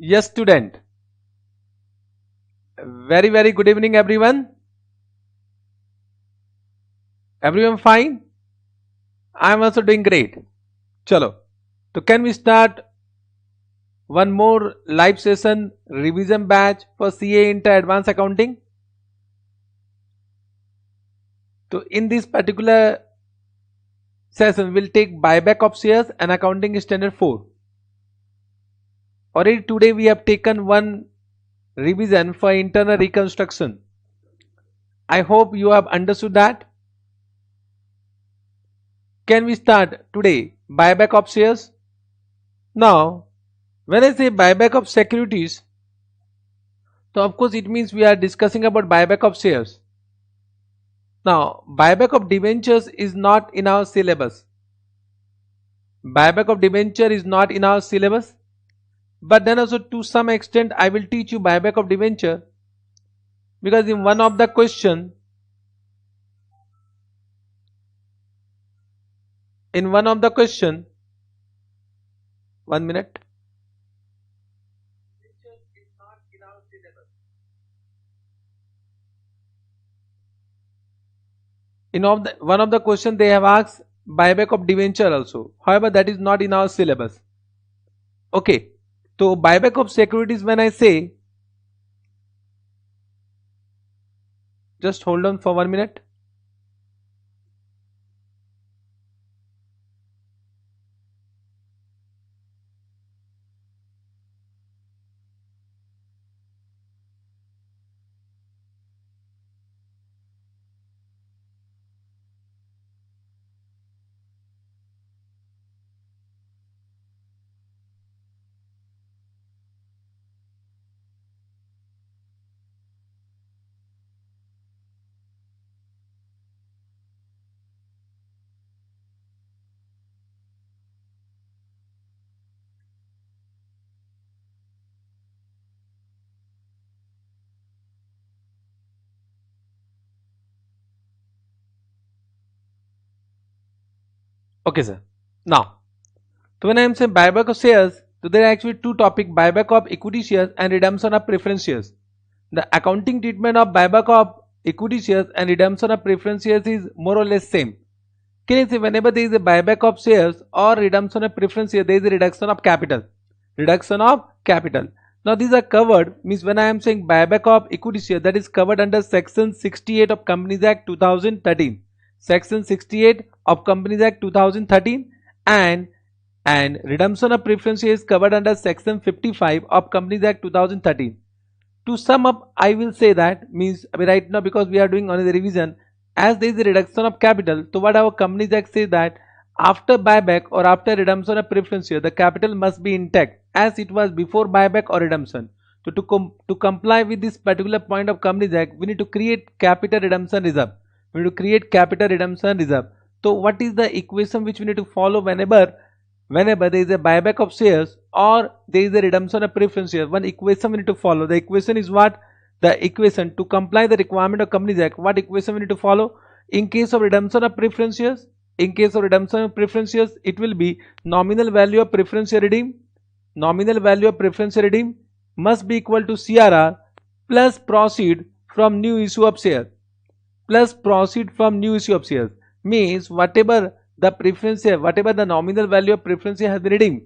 Yes, student. Very good evening, everyone. Everyone fine? I am also doing great. Chalo. So can we start one more live session revision batch for CA Inter Advanced Accounting? So in this particular session, we'll take buyback of shares and accounting standard 4. Already today we have taken one revision for internal reconstruction. I hope you have understood that. Can we start today buyback of shares? Now, when I say buyback of securities, so of course it means we are discussing about buyback of shares. Now, buyback of debentures is not in our syllabus. Buyback of debenture is not in our syllabus. But then also to some extent I will teach you buyback of debenture, because in one of the question, one minute. In one of the question they have asked buyback of debenture also. However, that is not in our syllabus. Okay. So buyback of securities, when I say, just hold on for 1 minute. Okay, sir. Now, so when I am saying buyback of shares, so there are actually two topics: buyback of equity shares and redemption of preference shares. The accounting treatment of buyback of equity shares and redemption of preference shares is more or less same. Can you say whenever there is a buyback of shares or redemption of preference shares, there is a reduction of capital. Reduction of capital. Now these are covered, means when I am saying buyback of equity share, that is covered under section 68 of Companies Act 2013. Section 68 of Companies Act 2013, and redemption of preference shares is covered under section 55 of Companies Act 2013. To sum up, I will say that, means right now because we are doing only the revision, as there is a reduction of capital, so what our Companies Act says that after buyback or after redemption of preference share, the capital must be intact as it was before buyback or redemption. So to comply with this particular point of Companies Act, we need to create capital redemption reserve. We need to create capital redemption reserve. So what is the equation which we need to follow whenever there is a buyback of shares or there is a redemption of preference shares? One equation we need to follow. The equation is what? The equation to comply the requirement of Companies Act. What equation we need to follow? In case of redemption of preference shares, it will be nominal value of preference share redeem. Nominal value of preference share redeem must be equal to CRR plus proceed from new issue of share. Plus proceed from new issue of shares means whatever the preference share, whatever the nominal value of preference share has been redeemed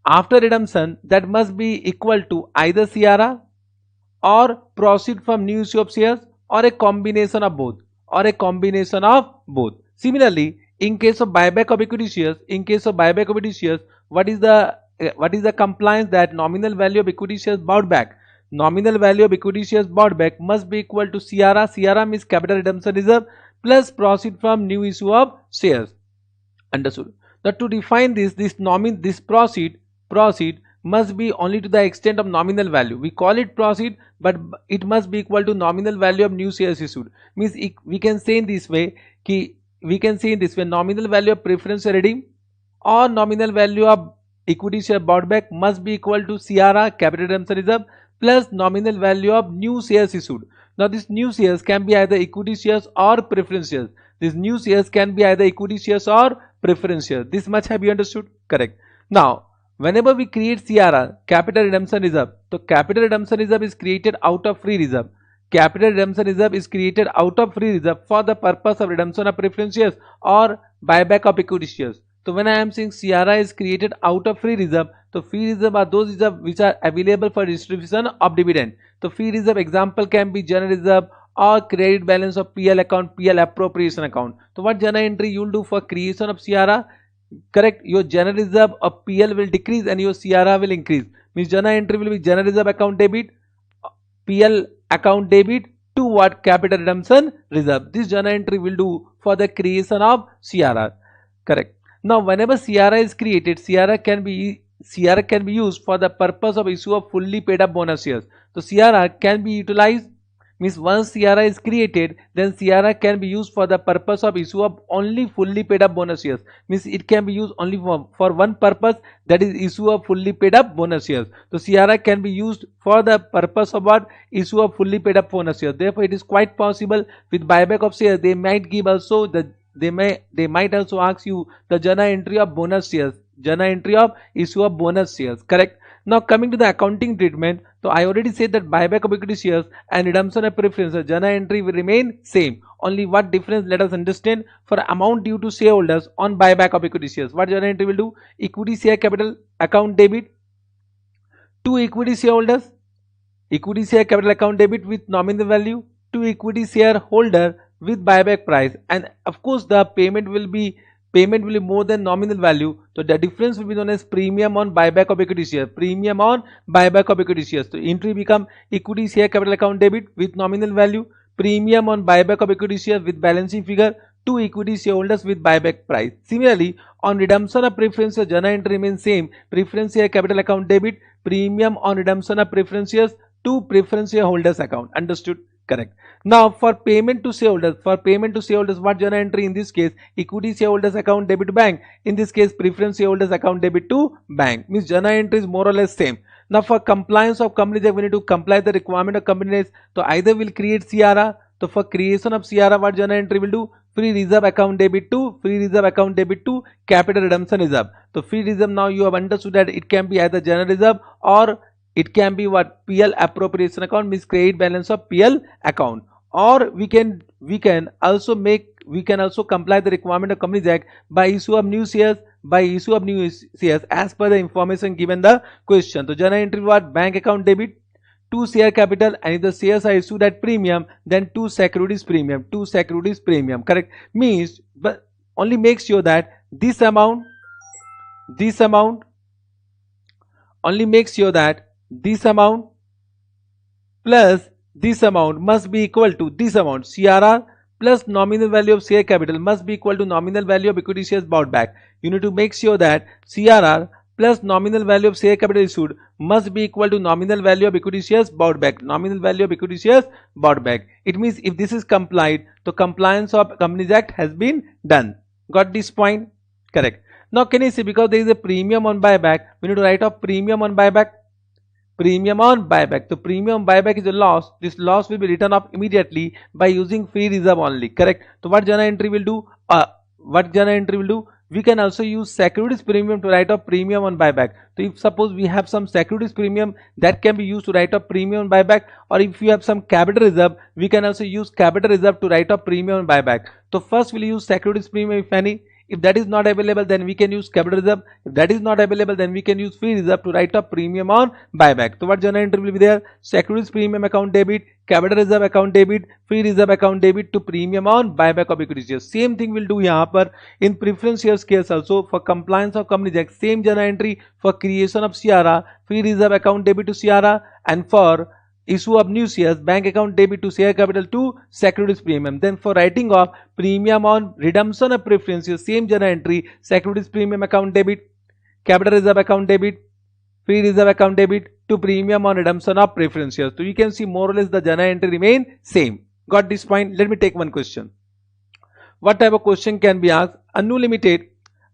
after redemption, that must be equal to either CRR or proceed from new issue of shares, or a combination of both, Similarly, in case of buyback of equity shares, what is the compliance? That nominal value of equity shares bought back, must be equal to CRR. CRR means capital redemption reserve plus proceed from new issue of shares. Understood? Now to define this proceed must be only to the extent of nominal value. We call it proceed, but it must be equal to nominal value of new shares issued. Means we can say in this way, nominal value of preference share redeem or nominal value of equity share bought back must be equal to CRR, capital redemption reserve, plus nominal value of new shares issued. Now this new shares can be either equity shares or preference shares. This much have you understood? Correct. Now whenever we create CRR, capital redemption reserve, so capital redemption reserve is created out of free reserve. Capital redemption reserve is created out of free reserve for the purpose of redemption of preference shares or buyback of equity shares. So when I am saying CRR is created out of free reserve, so free reserve are those reserves which are available for distribution of dividend. So free reserve example can be general reserve or credit balance of PL account, PL appropriation account. So what journal entry you will do for creation of CRR? Correct, your general reserve of PL will decrease and your CRR will increase. Means journal entry will be general reserve account debit, PL account debit to what? Capital redemption reserve. This journal entry will do for the creation of CRR. Correct. Now whenever CRR is created, CRR can be used for the purpose of issue of fully paid up bonus shares. So CRR can be utilized, means once CRR is created, then CRR can be used for the purpose of issue of only fully paid up bonus shares. Means it can be used only for one purpose, that is issue of fully paid up bonus shares. So CRR can be used for the purpose of what? Issue of fully paid up bonus shares. Therefore it is quite possible with buyback of shares they might give also they might also ask you the journal entry of bonus shares, journal entry of issue of bonus shares. Correct. Now coming to the accounting treatment, so I already said that buyback of equity shares and redemption of preferences journal entry will remain same. Only what difference let us understand. For amount due to shareholders on buyback of equity shares, what journal entry will do? Equity share capital account debit to equity shareholders, equity share capital account debit with nominal value to equity shareholder with buyback price, and of course the payment will be more than nominal value. So the difference will be known as premium on buyback of equity share. Premium on buyback of equity shares. So entry become equity share capital account debit with nominal value, premium on buyback of equity share with balancing figure to equity shareholders with buyback price. Similarly, on redemption of preference shares, journal entry remains same. Preference share capital account debit, premium on redemption of preference shares to preference shareholders account. Understood? Correct. Now for payment to shareholders, what journal entry in this case? Equity shareholders account debit to bank. In this case, preference shareholders account debit to bank. Means journal entry is more or less same. Now for compliance of Companies Act, we need to comply the requirement of Companies Act. So either we'll create CRR. So for creation of CRR, what journal entry will do? Free reserve account debit to capital redemption reserve. So free reserve, now you have understood that it can be either general reserve or it can be what? PL appropriation account, means credit balance of PL account. Or we can also comply the requirement of Companies Act by issue of new shares, as per the information given the question. So journal entry what? Bank account debit to share capital, and if the shares are issued at premium, then to securities premium. Correct. Means, but only make sure that this amount plus this amount must be equal to this amount. CRR plus nominal value of share capital must be equal to nominal value of equity shares bought back. You need to make sure that CRR plus nominal value of share capital issued must be equal to nominal value of equity shares bought back. It means if this is complied, the compliance of Companies Act has been done. Got this point? Correct. Now can you see, because there is a premium on buyback, we need to write off premium on buyback. So premium buyback is a loss. This loss will be written off immediately by using free reserve only. Correct. So what journal entry will do? We can also use securities premium to write off premium on buyback. So if suppose we have some securities premium, that can be used to write off premium on buyback, or if you have some capital reserve, we can also use capital reserve to write off premium on buyback. So first we'll use securities premium if any. If that is not available, then we can use capital reserve. If that is not available, then we can use free reserve to write off premium on buyback. So what journal entry will be there? Securities premium account debit, capital reserve account debit, free reserve account debit to premium on buyback of equity shares. Same thing will do here पर in preference shares case also. For compliance of Companies Act, same journal entry for creation of CRR, free reserve account debit to CRR, and for issue of new shares, bank account debit to share capital to securities premium. Then for writing off premium on redemption of preferences, same journal entry, securities premium account debit, capital reserve account debit, free reserve account debit to premium on redemption of preferences. So you can see more or less the journal entry remain same. Got this point? Let me take one question. What type of question can be asked? Anu Limited,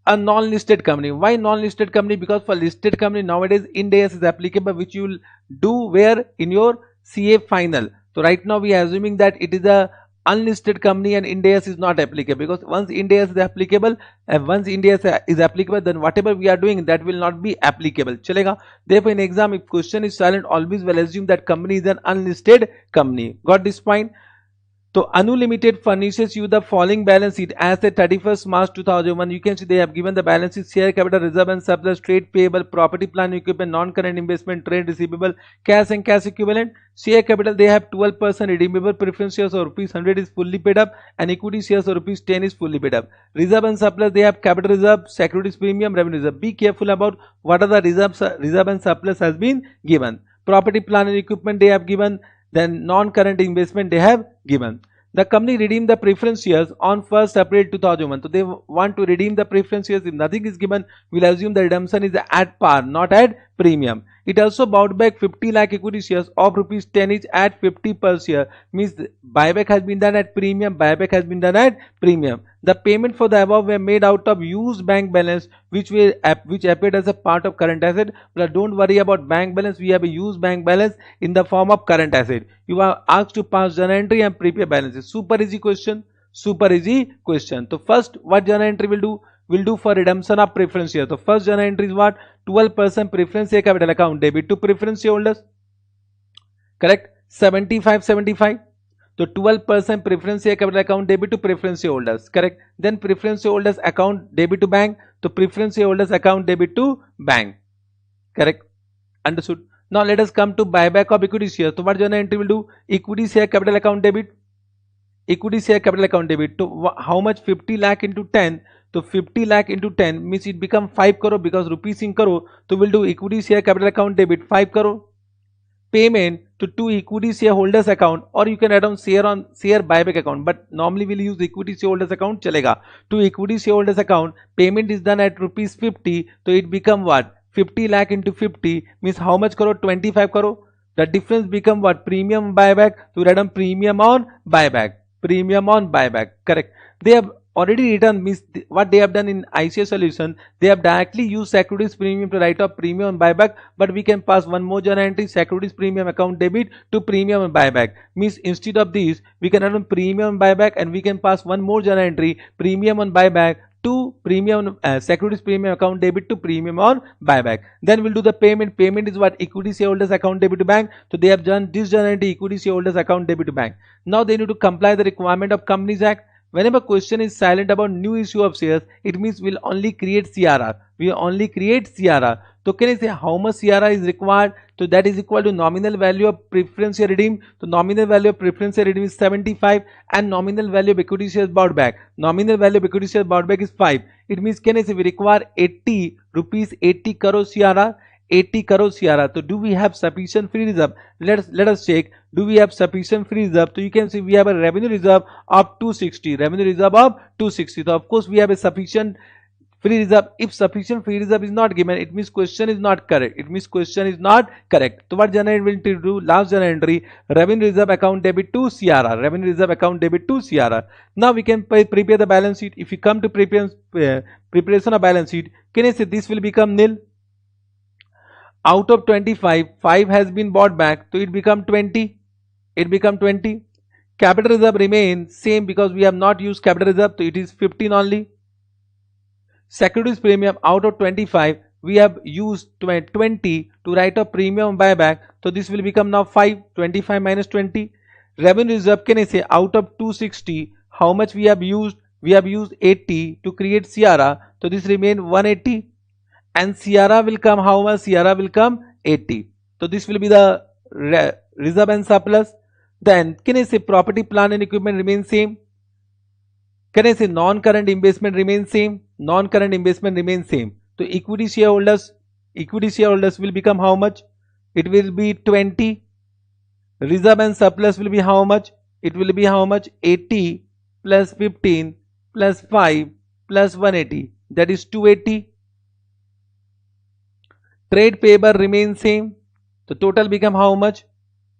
a non-listed company. Why non-listed company? Because for listed company nowadays Ind AS is applicable, which you will do where in your CA final. So right now we are assuming that it is a unlisted company and Ind AS is not applicable, because once Ind AS is applicable, and once Ind AS is applicable, then whatever we are doing, that will not be applicable. Chalega. Therefore, in exam, if question is silent, always will assume that company is an unlisted company. Got this point? So Anu Limited furnishes you the following balance sheet as at 31st March 2001. You can see they have given the balance sheet: share capital, reserve and surplus, trade payable, property, plant and equipment, non-current investment, trade receivable, cash and cash equivalent. Share capital, they have 12% redeemable preference shares or rupees 100 is fully paid up, and equity shares or rupees 10 is fully paid up. Reserve and surplus, they have capital reserve, securities premium, revenue reserve. Be careful about what are the reserve and surplus has been given. Property, plant and equipment they have given. Then non-current investment they have given. The company redeemed the preference shares on 1st April 2001. So they want to redeem the preference shares. If nothing is given, we'll assume the redemption is at par, not at premium. It also bought back 50 lakh equity shares of rupees 10 each at 50 per share. Means buyback has been done at premium. Buyback has been done at premium. The payment for the above were made out of used bank balance, which appeared as a part of current asset. But don't worry about bank balance. We have a used bank balance in the form of current asset. You are asked to pass journal entry and prepare balances. Super easy question. Super easy question. So first, what journal entry will do? Will do for redemption of preference shares. So first journal entry is what? 12% preference share capital account debit to preference shareholders. Correct? 75. So 12% preference share capital account debit to preference shareholders. Correct? Then preference shareholders account debit to bank. So preference shareholders account debit to bank. Correct? Understood? Now let us come to buyback of equity shares. So what journal entry will do? Equity share capital account debit. Equity share capital account debit. So how much? 50 lakh into 10. So 50 lakh into 10 means it become 5 crore because rupees in crore. So we'll do equity share capital account debit 5 crore. Payment to two equity shareholders account, or you can add on share buyback account, but normally we'll use equity shareholders account. Chalega. To equity shareholders account, payment is done at rupees 50. So it become what? 50 lakh into 50 means how much crore? 25 crore. The difference become what? Premium buyback. So add on premium on buyback. Premium on buyback. Correct. They have already written, means what they have done in ICA solution, they have directly used securities premium to write off premium and buyback, but we can pass one more journal entry: securities premium account debit to premium and buyback. Means instead of these, we can add on premium and buyback, and we can pass one more journal entry: premium and buyback to premium securities premium account debit to premium on buyback. Then we'll do the payment. Payment is what? Equity shareholders account debit to bank. So they have done this journal entry: equity shareholders account debit to bank. Now they need to comply the requirement of Companies Act. Whenever question is silent about new issue of shares, it means we'll only create CRR. We only create CRR. So can I say how much CRR is required? So that is equal to nominal value of preference share redeem. So nominal value of preference share redeem is 75, and nominal value of equity shares bought back. Nominal value of equity shares bought back is 5. It means can I say we require 80 rupees 80 crore CRR. 80 crore CRR. So do we have sufficient free reserve? Let us check. Do we have sufficient free reserve? So you can see we have a revenue reserve of 260. Revenue reserve of 260. So of course we have a sufficient free reserve. If sufficient free reserve is not given, it means question is not correct. It means question is not correct. So what journal entry will do? Last journal entry: revenue reserve account debit to CRR. Revenue reserve account debit to CRR. Now we can prepare the balance sheet. If you come to preparation of balance sheet, can I say this will become nil? Out of 25, 5 has been bought back, so it become 20. It become 20. Capital reserve remains same because we have not used capital reserve, so it is 15 only. Securities premium, out of 25, we have used 20 to write off premium buyback, so this will become now 5. 25 minus 20. Revenue reserve, can I say out of 260, how much we have used? We have used 80 to create CRR, so this remain 180. And CRR will come how much? CRR will come 80. So this will be the reserve and surplus. Then can I say property, plant and equipment remains same? Can I say non-current investment remains same? Non-current investment remains same. So equity shareholders will become how much? It will be 20. Reserve and surplus will be how much? It will be how much? 80 plus 15 plus 5 plus 180. That is 280. Trade payable remains same. The total become how much?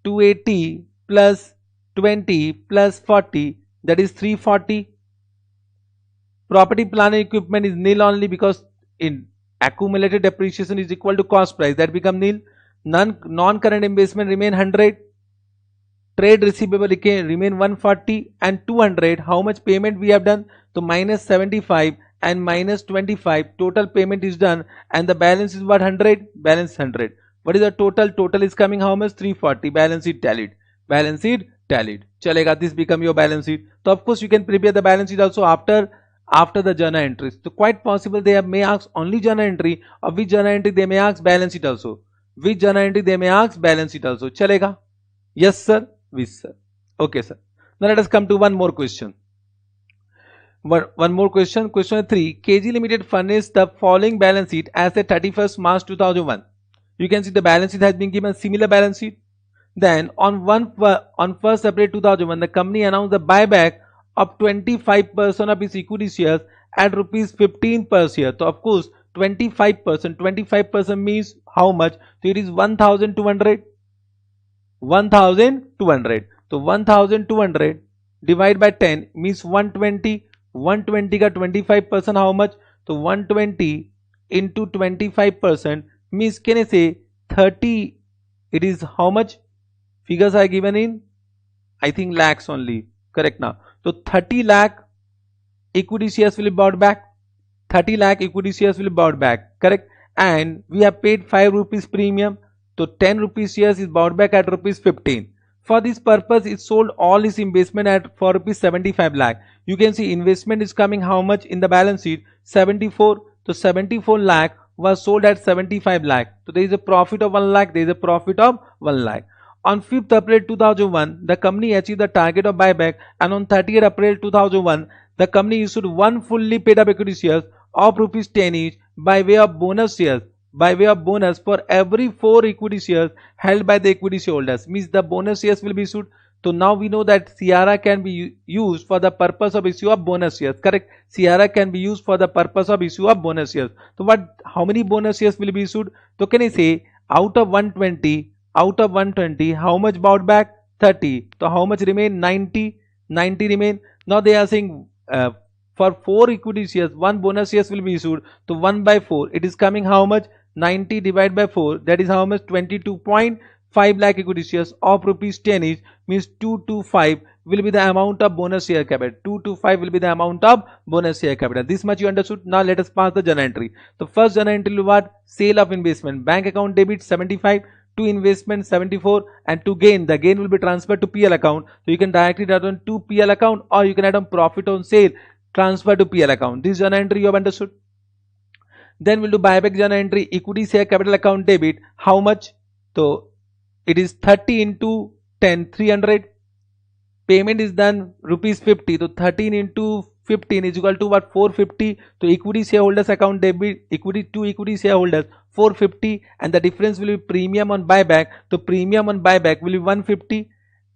280 plus 20 plus 40, that is 340. Property, plant and equipment is nil only because in accumulated depreciation is equal to cost price, that become nil. Non-current investment remain 100. Trade receivable remain 140 and 200. How much payment we have done? So minus 75 and minus 25. Total payment is done and the balance is what? 100. Balance 100. What is the total? Total is coming how much? 340. Balance sheet tallied. Balance sheet tallied. Chalega, this become your balance sheet. So of course you can prepare the balance sheet also after the journal entries. So quite possible they may ask only journal entry, or which journal entry they may ask balance sheet also. Which journal entry they may ask balance sheet also. Chalega? Yes sir. Yes sir. Okay sir. Now let us come to one more question. One more question. Question 3. KG Limited furnished the following balance sheet as at 31st March 2001. You can see the balance sheet has been given similar balance sheet. Then on 1st April 2001, the company announced the buyback of 25% of its equity shares at rupees 15 per share. So of course 25% means how much? So it is 1200. 1200. So 1200 divided by 10 means 120. 120 का 25% how much? So 120 into 25% means can I say 30? It is how much? Figures are given in I think lakhs only. Correct now. So 30 lakh equity shares will be bought back. 30 lakh equity shares will be bought back. Correct. And we have paid 5 rupees premium. So 10 rupees shares is bought back at rupees 15. For this purpose, it sold all its investment at for rupees 75 lakh. You can see investment is coming how much in the balance sheet? 74. So 74 lakh was sold at 75 lakh. So there is a profit of 1 lakh. There is a profit of 1 lakh. On 5th April 2001, the company achieved the target of buyback, and on 30th April 2001, the company issued one fully paid up equity shares of rupees 10 each by way of bonus shares. By way of bonus for every 4 equity shares held by the equity shareholders. Means the bonus shares will be issued. So now we know that CRA can be used for the purpose of issue of bonus shares. Correct? CRA can be used for the purpose of issue of bonus shares. So how many bonus shares will be issued? So can I say out of 120, how much bought back? 30. So how much remain? 90. 90 remain. Now they are saying for 4 equity shares, 1 bonus shares will be issued. So 1 by 4. It is coming how much? 90 divided by 4. That is how much? 22.5 lakh equity shares of rupees 10 each means 225 will be the amount of bonus share capital. 225 will be the amount of bonus share capital. This much you understood. Now let us pass the journal entry. The first journal entry will be what? Sale of investment. Bank account debit 75. To investment 74 and to gain, the gain will be transferred to PL account. So you can directly add on to PL account, or you can add on profit on sale, transfer to PL account. This journal entry you have understood. Then we'll do buyback journal entry, equity share capital account debit. How much? So it is 30 into 10, 300. Payment is done rupees 50. So 13 into 15 is equal to what? 450. So equity shareholders account debit, equity to equity shareholders 450, and the difference will be premium on buyback. So premium on buyback will be 150,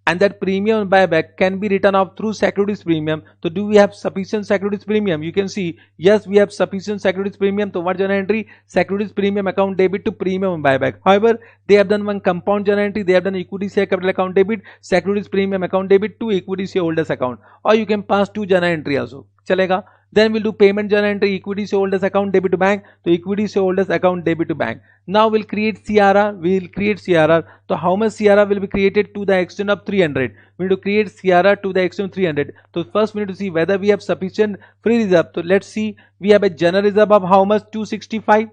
and that premium on buyback can be written off through securities premium. So do we have sufficient securities premium? You can see yes, we have sufficient securities premium. So what journal entry? Securities premium account debit to premium on buyback. However, they have done one compound journal entry. They have done equity share capital account debit, securities premium account debit to equity shareholders account, or you can pass 2 journal entry also. Chalega. Then we'll do payment journal entry, equity shareholders account debit to bank. So equity shareholders account debit to bank. Now we'll create CRR. We'll create CRR. So how much CRR will be created? To the extent of 300. We need to create CRR to the extent of 300. So first we need to see whether we have sufficient free reserve. So let's see. We have a general reserve of how much? 265.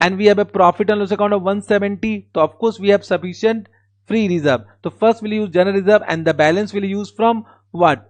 And we have a profit and loss account of 170. So of course we have sufficient free reserve. So first we'll use general reserve, and the balance we'll use from what?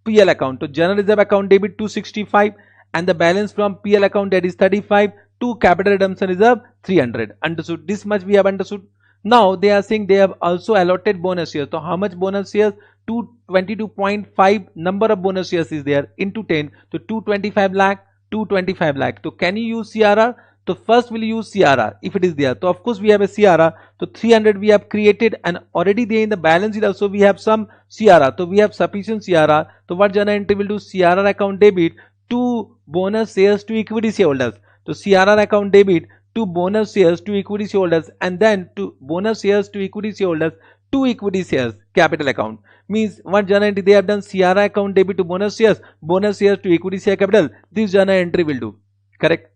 PL account. So general reserve account debit 265, and the balance from PL account, that is 35, to capital redemption reserve 300. Understood? This much we have understood. Now they are saying they have also allotted bonus shares. So how much bonus shares? 222.5 number of bonus shares is there into 10. So 225 lakh, 225 lakh. So can you use CRR? So first we'll use CRR if it is there. So of course we have a CRR. So 300 we have created, and already there in the balance sheet also we have some CRR. So we have sufficient CRR. So what journal entry will do? CRR account debit to bonus shares to equity shareholders. So CRR account debit to bonus shares to equity shareholders, and then to bonus shares to equity shareholders to equity shares capital account. Means what journal entry they have done? CRR account debit to bonus shares to equity share capital. This journal entry will do. Correct?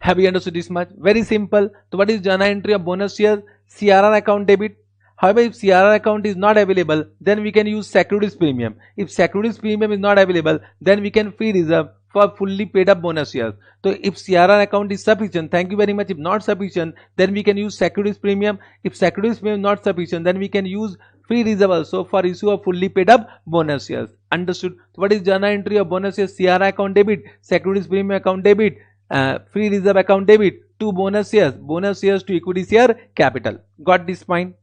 Have you understood this much? Very simple. So what is journal entry of bonus shares? CRR account debit. However, if CRR account is not available, then we can use securities premium. If securities premium is not available, then we can free reserve for fully paid up bonus shares. So if CRR account is sufficient, thank you very much. If not sufficient, then we can use securities premium. If securities premium is not sufficient, then we can use free reserve also for issue of fully paid up bonus shares. Understood? So what is journal entry of bonus shares? CRR account debit, securities premium account debit, free reserve account debit to bonus shares to equity share capital. Got this point?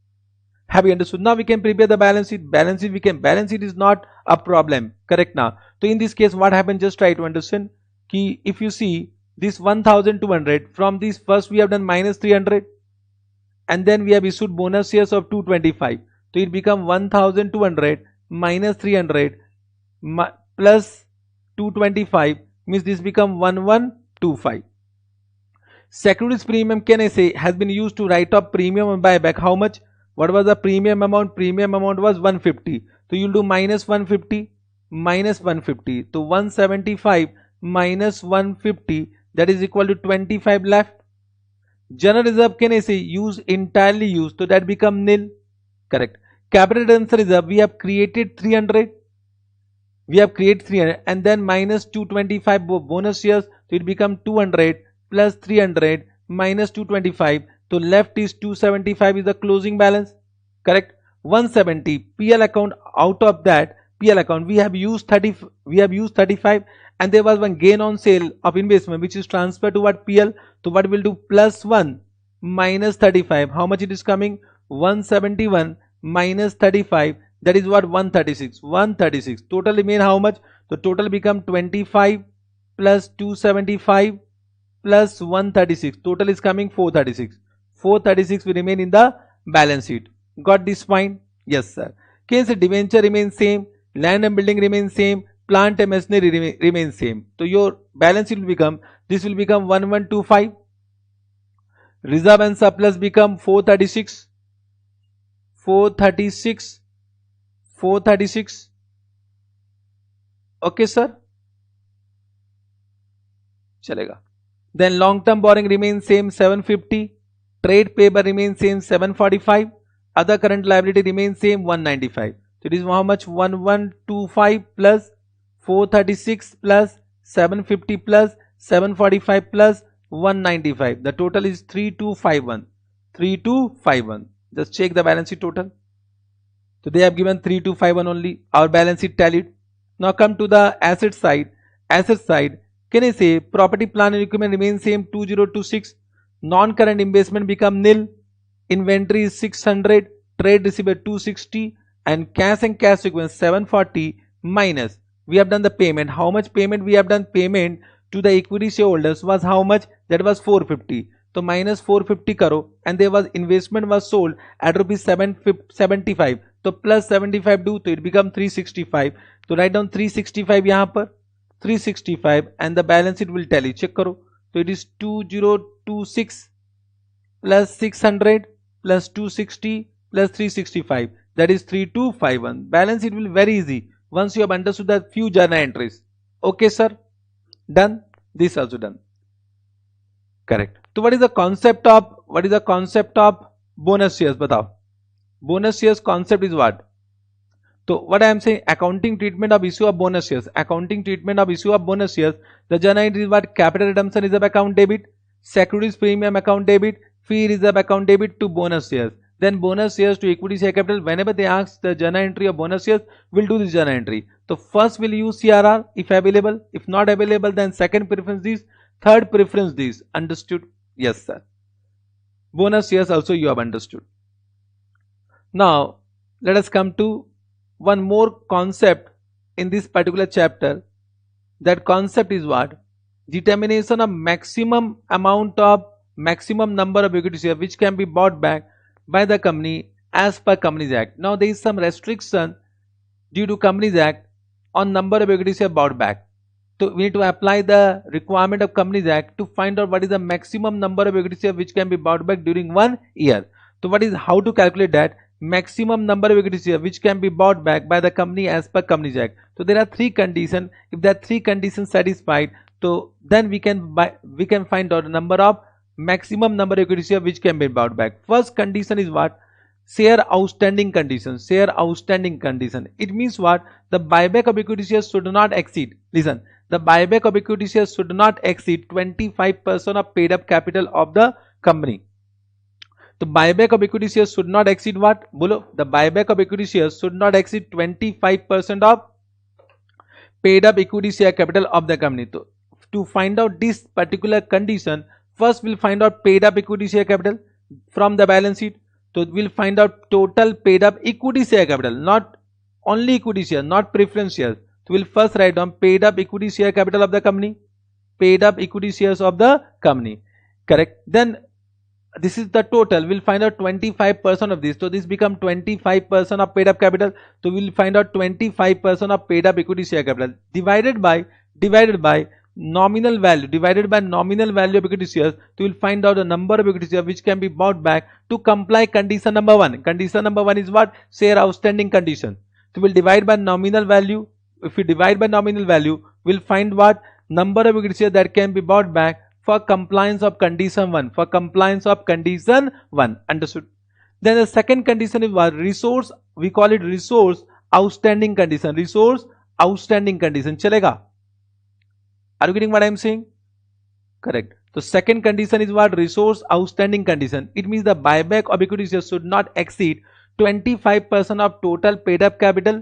Have you understood? Now we can prepare the balance sheet. Balance sheet is not a problem. Correct now. So in this case, what happened? Just try to understand. Ki if you see this 1200, from this first we have done minus 300 and then we have issued bonus shares of 225. So it become 1200 minus 300 plus 225 means this become 1125. Securities premium, can I say, has been used to write off premium and buyback. How much? What was the premium amount? Premium amount was 150. So you'll do minus 150 minus 150. So 175 minus 150, that is equal to 25 left. General reserve, can I say, entirely used. So that become nil. Correct. Capital redemption reserve, we have created 300. And then minus 225 bonus shares. So it become 200 plus 300 minus 225. So left is 275 is the closing balance. Correct. 170 PL account. Out of that PL account we have used 35 and there was one gain on sale of investment which is transferred to what? PL. So what will do? Plus 1 minus 35. How much it is coming? 171 minus 35, that is what? 136. Total remain how much? So total become 25 plus 275 plus 136. Total is coming 436. 436 will remain in the balance sheet. Got this point? Yes sir. Can say debenture remains same, land and building remains same, plant and machinery remains same. So your balance sheet will become, this will become 1125. Reserve and surplus become 436. Okay sir, chalega. Then long term borrowing remains same 750, trade payable remains same 745, other current liability remains same 195. So it is how much? 1125 plus 436 plus 750 plus 745 plus 195. The total is 3251. 3251. Just check the balance sheet total. So they have given 3251 only. Our balance sheet tallied. Now come to the asset side. Asset side, can I say property, plant and equipment remains same 2026. Non-current investment become nil. Inventory is 600. Trade receivable 260 and cash equivalents 740 minus. We have done the payment. How much payment we have done? Payment to the equity shareholders was how much? That was 450. So minus 450 karo and there was investment was sold at rupees 775. So plus 75 do, so it become 365. So write down 365 यहाँ पर 365 and the balance sheet will tally. Check करो. So it is 2026 plus 600 plus 260 plus 365. That is 3251. Balance sheet will be very easy once you have understood the few journal entries. Okay sir. Done. This also done. Correct. So what is the concept of bonus shares? Batao. Bonus shares concept is what? So what I am saying, accounting treatment of issue of bonus shares. Accounting treatment of issue of bonus shares. The journal entry is what? Capital redemption reserve account debit, securities premium account debit, fee reserve account debit to bonus shares. Then bonus shares to equity share capital. Whenever they ask the journal entry of bonus shares, we'll do this journal entry. So first we'll use CRR if available. If not available, then second preference this. Third preference this. Understood? Yes sir. Bonus shares also you have understood. Now let us come to one more concept in this particular chapter. That concept is what? Determination of maximum number of equity shares which can be bought back by the company as per Companies Act. Now there is some restriction due to Companies Act on number of equity shares bought back. So we need to apply the requirement of Companies Act to find out what is the maximum number of equity shares which can be bought back during 1 year. So how to calculate that? Maximum number of equity shares which can be bought back by the company as per Companies Act. So there are 3 conditions. If there are 3 conditions satisfied, so then we can find out the maximum number of equity shares which can be bought back. First condition is what? share outstanding condition. Share outstanding condition. It means what? The buyback of equity shares should not exceed. Listen, the buyback of equity shares should not exceed 25% of paid up capital of the company. The buyback of equity shares should not exceed what? Bolo, the buyback of equity shares should not exceed 25% of paid up equity share capital of the company. So, to find out this particular condition, first we'll find out paid up equity share capital from the balance sheet. So we'll find out total paid up equity share capital, not only equity share, not preference shares. So we'll first write down paid up equity share capital of the company, paid up equity shares of the company, correct? Then this is the total. We'll find out 25% of this. So this become 25% of paid up capital. So we'll find out 25% of paid up equity share capital divided by nominal value, divided by nominal value of equity shares. So we'll find out the number of equity shares which can be bought back to comply condition number 1. Condition number 1 is what? Share outstanding condition. So we'll divide by nominal value. If we divide by nominal value, we'll find what? Number of equity shares that can be bought back for compliance of condition 1. For compliance of condition 1. Understood? Then the second condition is what? Resource. We call it resource outstanding condition. Resource outstanding condition. Chalega? Are you getting what I am saying? Correct. So second condition is what? Resource outstanding condition. It means the buyback of equity shares should not exceed 25% of total paid up capital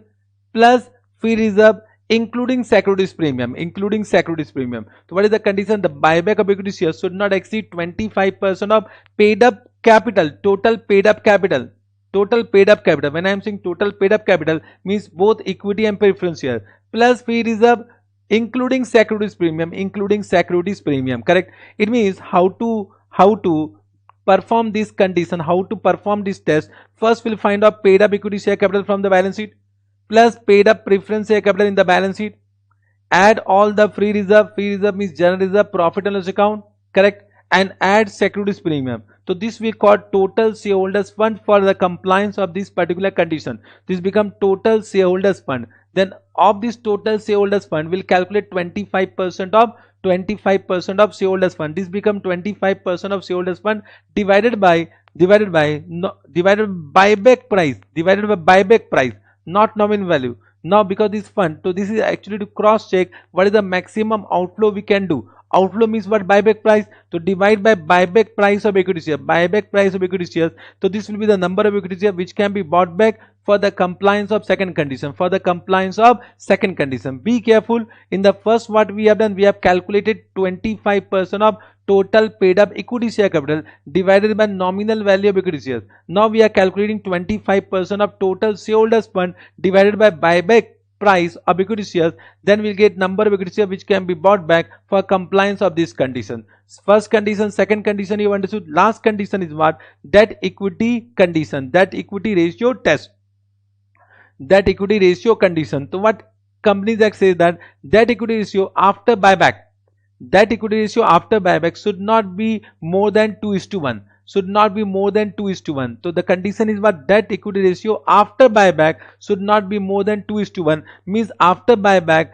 plus free reserve, including securities premium. Including securities premium. So what is the condition? The buyback of equity shares should not exceed 25% of paid up capital. Total paid up capital. Total paid up capital. When I am saying total paid up capital, means both equity and preference share plus free reserve, including securities premium. Including securities premium. Correct? It means how to perform this condition, how to perform this test. First we'll find out paid up equity share capital from the balance sheet plus paid up preference share capital in the balance sheet. Add all the free reserve. Free reserve means general reserve, profit and loss account. Correct? And add securities premium. So this we call total shareholders fund for the compliance of this particular condition. This become total shareholders fund. Then of this total shareholders fund, we'll calculate 25% of shareholders fund. This become 25% of shareholders fund divided by buyback price, not nominal value. Now because this fund, so this is actually to cross check what is the maximum outflow we can do. Outflow means what? Buyback price. So divide by buyback price of equity share. Buyback price of equity shares. So this will be the number of equity shares which can be bought back for the compliance of second condition. For the compliance of second condition. Be careful. In the first what we have done, we have calculated 25% of total paid up equity share capital divided by nominal value of equity shares. Now we are calculating 25% of total shareholders fund divided by buyback price of equity shares. Then we'll get number of equity shares which can be bought back for compliance of this condition. First condition, second condition you understood. Last condition is what? Debt equity condition. Debt equity ratio test. Debt equity ratio condition. So what Companies Act says that debt equity ratio after buyback, debt equity ratio after buyback should not be more than 2:1. Should not be more than 2:1. So the condition is what? Debt equity ratio after buyback should not be more than 2:1. Means after buyback,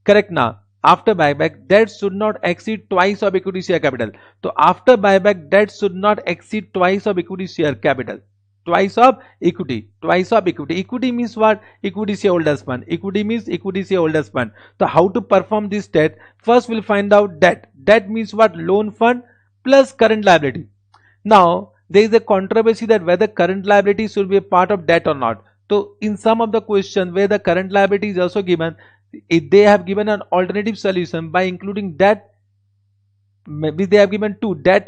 correct now? After buyback, debt should not exceed twice of equity share capital. So after buyback, debt should not exceed twice of equity share capital. Twice of equity. Equity means what? Equity shareholders fund. Equity means equity shareholders fund. So how to perform this debt? First we'll find out debt. Debt means what? Loan fund plus current liability. Now there is a controversy that whether current liability should be a part of debt or not. So in some of the questions where the current liability is also given, if they have given an alternative solution by including debt, maybe they have given two. Debt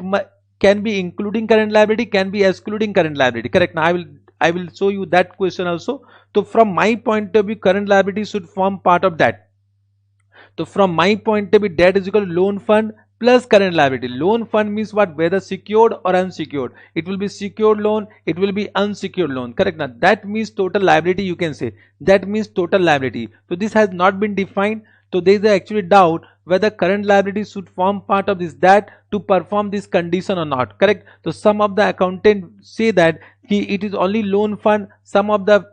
can be including current liability, can be excluding current liability. Correct. Now I will show you that question also. So from my point of view, current liability should form part of debt. So from my point of view, debt is equal to loan fund plus current liability. Loan fund means what? Whether secured or unsecured. It will be secured loan, it will be unsecured loan. Correct. Now that means total liability, you can say. That means total liability. So this has not been defined. So there is actually doubt whether current liability should form part of this debt to perform this condition or not. Correct. So some of the accountants say that It is only loan fund. Some of the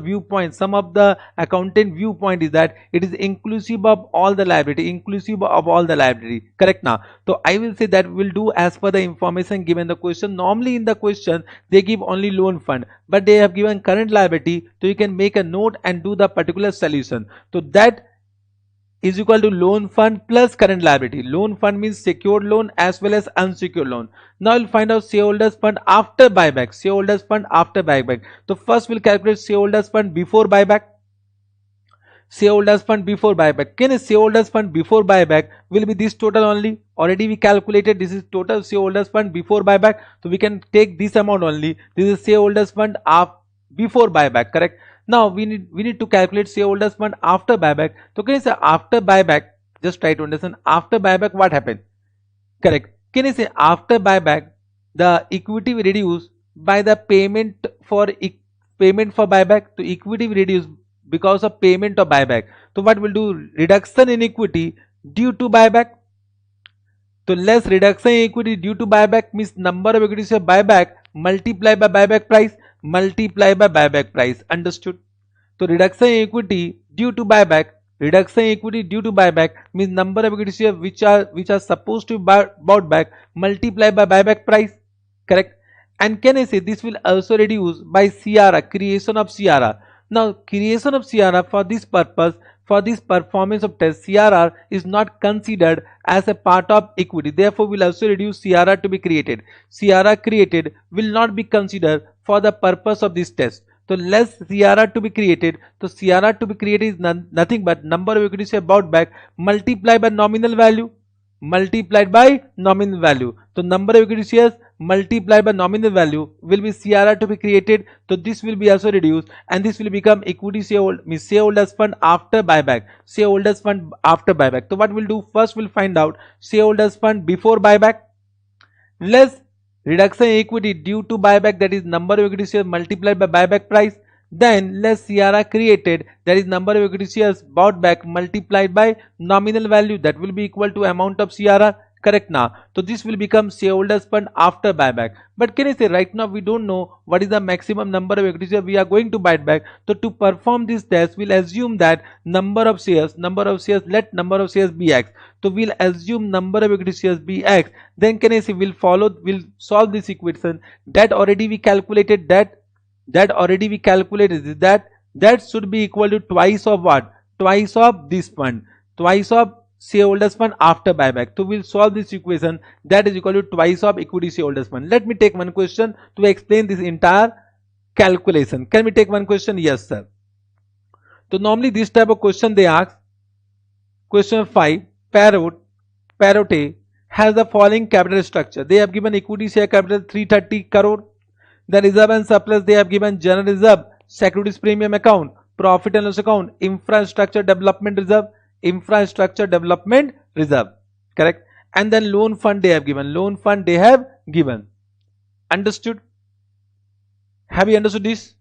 viewpoints, some of the accountant viewpoint is that it is inclusive of all the liability, correct? Now, so I will say that we'll do as per the information given the question. Normally in the question they give only loan fund, but they have given current liability, so you can make a note and do the particular solution. So that is equal to loan fund plus current liability. Loan fund means secured loan as well as unsecured loan. Now we'll find out shareholders fund after buyback. Shareholders fund after buyback. So first we'll calculate shareholders fund before buyback. Shareholders fund before buyback. Can a shareholders fund before buyback will be this total only? Already we calculated this is total shareholders fund before buyback. So we can take this amount only. This is shareholders fund before buyback, correct? Now we need to calculate shareholders fund after buyback. So can you say after buyback? Just try to understand after buyback what happened. Correct. Can you say after buyback the equity will reduce by the payment for buyback? So equity will reduce because of payment of buyback. So what will do? Reduction in equity due to buyback. So less reduction in equity due to buyback means number of equity share buyback multiplied by buyback price. Understood? So reduction in equity due to buyback means number of equity share which are supposed to be bought back multiplied by buyback price, correct? And can I say this will also reduce by CRR, creation of CRR. Now creation of CRR for this purpose, for this performance of test, CRR is not considered as a part of equity. Therefore, will also reduce CRR to be created. CRR created will not be considered for the purpose of this test. So less CRR to be created. So CRR to be created is nothing but number of equity share bought back multiplied by nominal value. So number of equity shares multiplied by nominal value will be CRR to be created. So this will be also reduced and this will become equity shareholders fund after buyback. So what we'll do first, we'll find out shareholders fund before buyback. Less reduction in equity due to buyback, that is number of equity shares multiplied by buyback price. Then less CRR created, that is number of equity shares bought back multiplied by nominal value, that will be equal to amount of CRR, correct? Now, so this will become shareholders fund after buyback. But can I say right now we don't know what is the maximum number of equity shares we are going to buy back. So to perform this test, we'll assume that number of shares, let number of shares be X. So we'll assume number of equity shares be X. Then can I say we'll solve this equation that already we calculated, that should be equal to twice of what? Twice of this fund, twice of shareholders fund after buyback. So we'll solve this equation that is equal to twice of equity shareholders fund. Let me take one question to explain this entire calculation. Can we take one question? Yes, sir. So normally this type of question they ask. Question 5. Parrot has the following capital structure. They have given equity share capital 330 crore. The reserve and surplus they have given general reserve, securities premium account, profit and loss account, infrastructure development reserve, correct? And then loan fund they have given. Understood? Have you understood this?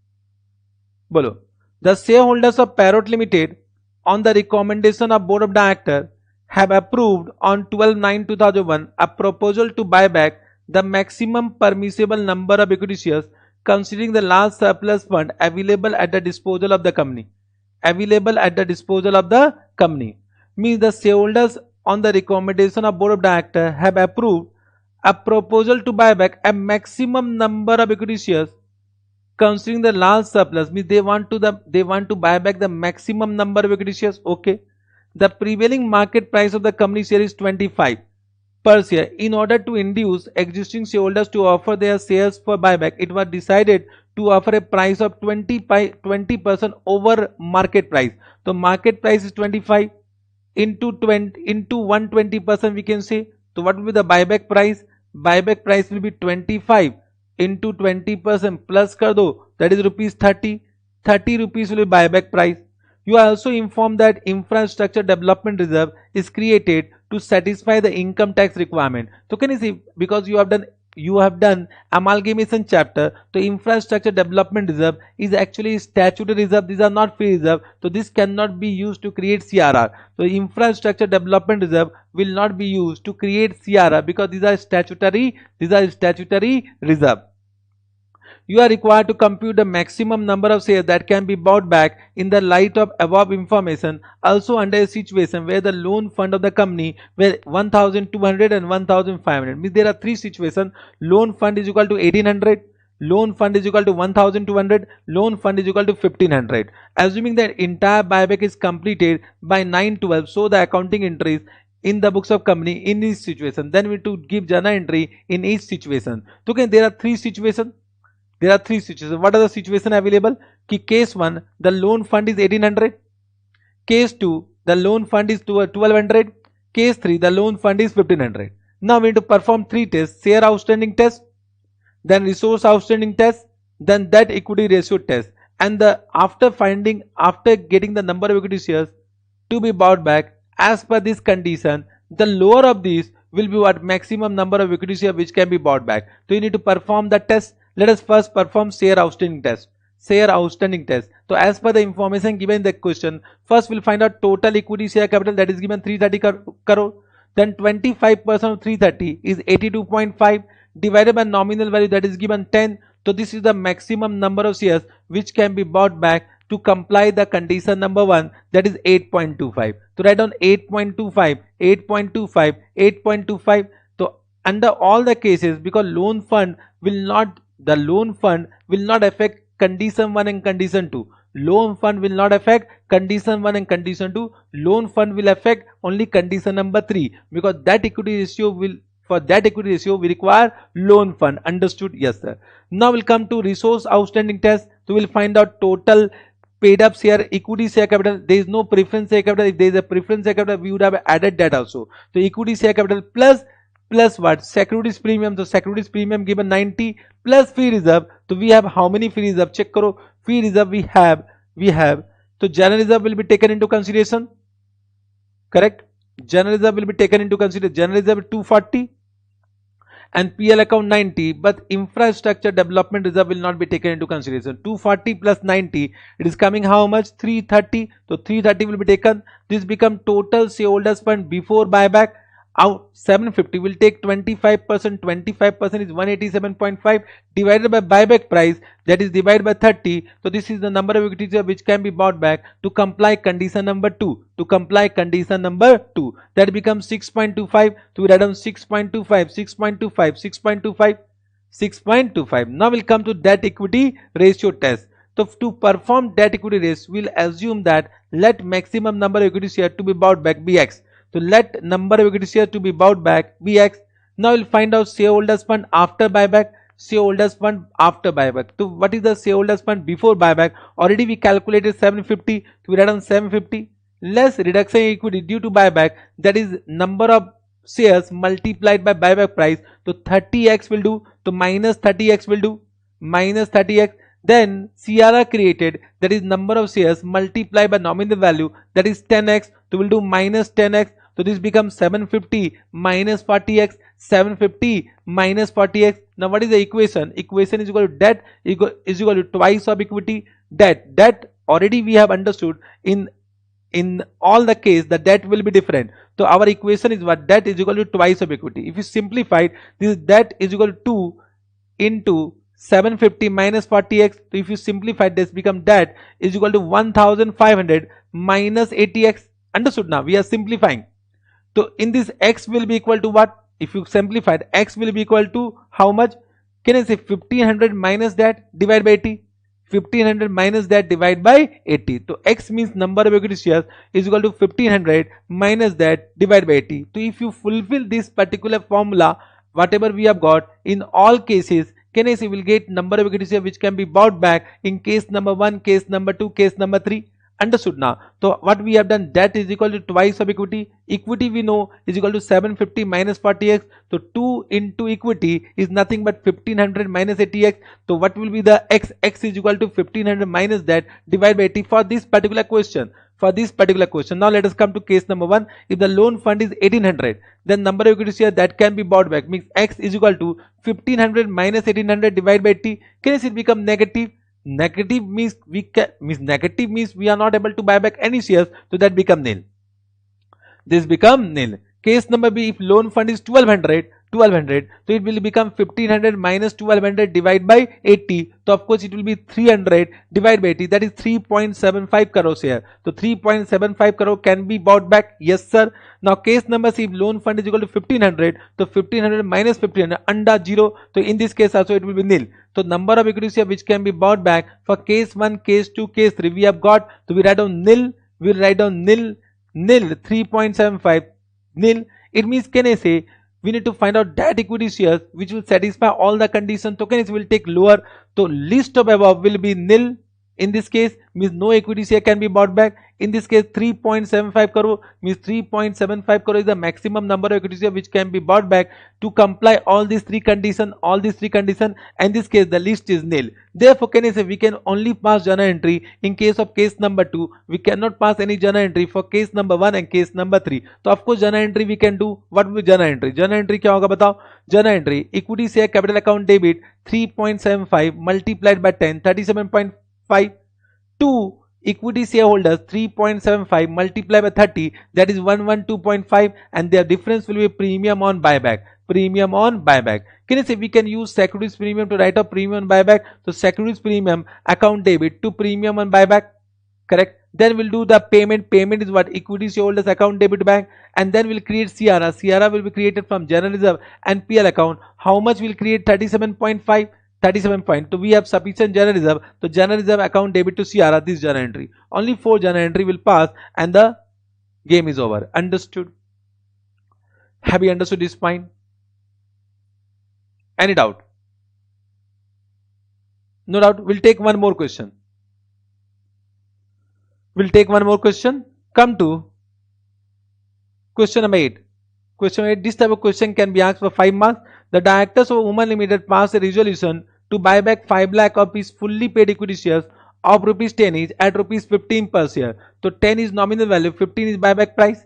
Bolo. The shareholders of Parrot Limited on the recommendation of Board of Directors have approved on 12/9/2001 a proposal to buy back the maximum permissible number of equity shares considering the large surplus fund available at the disposal of the company. Means the shareholders on the recommendation of Board of Directors have approved a proposal to buy back a maximum number of equity shares considering the large surplus. Means they want to buy back the maximum number of equity shares. Okay. The prevailing market price of the company share is 25 per share. In order to induce existing shareholders to offer their shares for buyback, it was decided to offer a price of 20% over market price. So market price is 25 into 120% we can say. So what will be the buyback price? Buyback price will be 25 into 20% plus kar do, that is rupees 30. 30 rupees will be buyback price. You are also informed that infrastructure development reserve is created to satisfy the income tax requirement. So can you see, because you have done amalgamation chapter, so infrastructure development reserve is actually statutory reserve. These are not free reserve, so this cannot be used to create CRR. So infrastructure development reserve will not be used to create CRR because these are statutory reserve. you are required to compute the maximum number of shares that can be bought back in the light of above information. Also under a situation where the loan fund of the company were 1200 and 1500, means there are three situations. Loan fund is equal to 1800, loan fund is equal to 1200, loan fund is equal to 1500. Assuming that entire buyback is completed by 9/12, so the accounting entries in the books of company in each situation, then we to give journal entry in each situation. So again, there are three situations. What are the situations available? Case 1, the loan fund is 1800. Case 2, the loan fund is 1200. Case 3, the loan fund is 1500. Now we need to perform three tests: share outstanding test, then resource outstanding test, then debt equity ratio test. And after getting the number of equity shares to be bought back as per this condition, the lower of these will be what maximum number of equity shares which can be bought back. So you need to perform the test. Let us first perform share outstanding test. So as per the information given in the question, first we'll find out total equity share capital, that is given 330 crore. Then 25% of 330 is 82.5 divided by nominal value, that is given 10. So this is the maximum number of shares which can be bought back to comply the condition number 1, that is 8.25. So write down 8.25. So under all the cases, because the loan fund will not affect condition 1 and condition 2. Loan fund will not affect condition 1 and condition 2. Loan fund will affect only condition number 3, because that equity ratio will, for that equity ratio we require loan fund. Understood? Yes sir. Now we'll come to resource outstanding test. So we'll find out total paid up share equity share capital. There is no preference share capital. If there is a preference share capital, we would have added that also. So equity share capital plus what? Securities premium. So securities premium given 90 plus fee reserve. So we have how many fee reserve? Check karo. Fee reserve we have. So general reserve will be taken into consideration. Correct? General reserve will be taken into consideration. General reserve 240 and PL account 90, but infrastructure development reserve will not be taken into consideration. 240 plus 90, it is coming how much? 330. So 330 will be taken. This become total shareholders fund before buyback. Out 750 will take 25%. 25% is 187.5 divided by buyback price, that is divided by 30. So this is the number of equity shares which can be bought back to comply condition number 2. That becomes 6.25. So we write down 6.25. Now we'll come to debt equity ratio test. So to perform debt equity ratio, we'll assume that let maximum number of equity shares to be bought back be X. So let number of equity shares to be bought back be X. Now we'll find out shareholders fund after buyback. So what is the shareholders fund before buyback? Already we calculated 750. So we write down 750 less reduction in equity due to buyback, that is number of shares multiplied by buyback price. So 30x will do. So minus 30x will do. Then CRR created, that is number of shares multiplied by nominal value, that is 10x. So we'll do minus 10x. So this becomes 750 minus 40x. Now what is the equation? Equation is equal to debt is equal to twice of equity. Debt already we have understood in all the case the debt will be different. So our equation is what? Debt is equal to twice of equity. If you simplify, this debt is equal to 2 into 750 minus 40x. So if you simplify, this become debt is equal to 1500 minus 80x. Understood? Now we are simplifying. So in this x will be equal to what? If you simplify, x will be equal to how much? Can I say 1500 minus that divided by 80? 1500 minus that divided by 80. So x means number of equity shares is equal to 1500 minus that divided by 80. So if you fulfill this particular formula, whatever we have got in all cases, can I say we'll get number of equity shares which can be bought back in case number 1, case number 2, case number 3. Understood now? So what we have done, debt is equal to twice of equity. Equity we know is equal to 750 minus 40x. So 2 into equity is nothing but 1500 minus 80x. So what will be the x? X is equal to 1500 minus that divided by 80 for this particular question. Now let us come to case number 1. If the loan fund is 1800, then number of equity shares that can be bought back means x is equal to 1500 minus 1800 divided by 80. Can it become negative? Negative means we are not able to buy back any shares, so that become nil. This become nil. Case number B, if loan fund is 1200, so it will become 1500 minus 1200 divided by 80. So of course it will be 300 divided by 80, that is 3.75 crores here. So 3.75 crore can be bought back. Yes sir. Now case number C, if loan fund is equal to 1500, so 1500 minus 1500 under 0. So in this case also it will be nil. So number of equity share which can be bought back for case 1, case 2, case 3 we have got. So we write down nil, we will write down nil, 3.75, nil. It means, can I say, we need to find out that equity shares which will satisfy all the conditions. So can I say, will take lower. So list of above will be nil. In this case means no equity share can be bought back. In this case 3.75 crore means 3.75 crore is the maximum number of equity share which can be bought back to comply all these three conditions, and in this case the list is nil. Therefore can I say, we can only pass journal entry in case of case number 2. We cannot pass any journal entry for case number 1 and case number 3. So of course journal entry we can do. What will be journal entry? Journal entry क्या होगा बताओ? Journal entry, equity share capital account debit 3.75 multiplied by 10, 37.5, to equity shareholders 3.75 multiplied by 30, that is 112.5, and their difference will be premium on buyback. Can you say, we can use securities premium to write off premium on buyback? So securities premium account debit to premium on buyback, correct? Then we'll do the payment. Payment is what? Equity shareholders account debit bank, and then we'll create CRA. CRA will be created from general reserve and PL account. How much will create? 37.5. 37 point. So we have sufficient general reserve. So general reserve account debit to CRA, this journal entry. Only 4 journal entry will pass and the game is over. Understood? Have you understood this point? Any doubt? No doubt. We'll take one more question. Come to question number 8. Question 8. This type of question can be asked for 5 marks. The directors of Women Limited passed a resolution to buy back 5 lakh of his fully paid equity shares of rupees 10 each at rupees 15 per share. So 10 is nominal value, 15 is buyback price.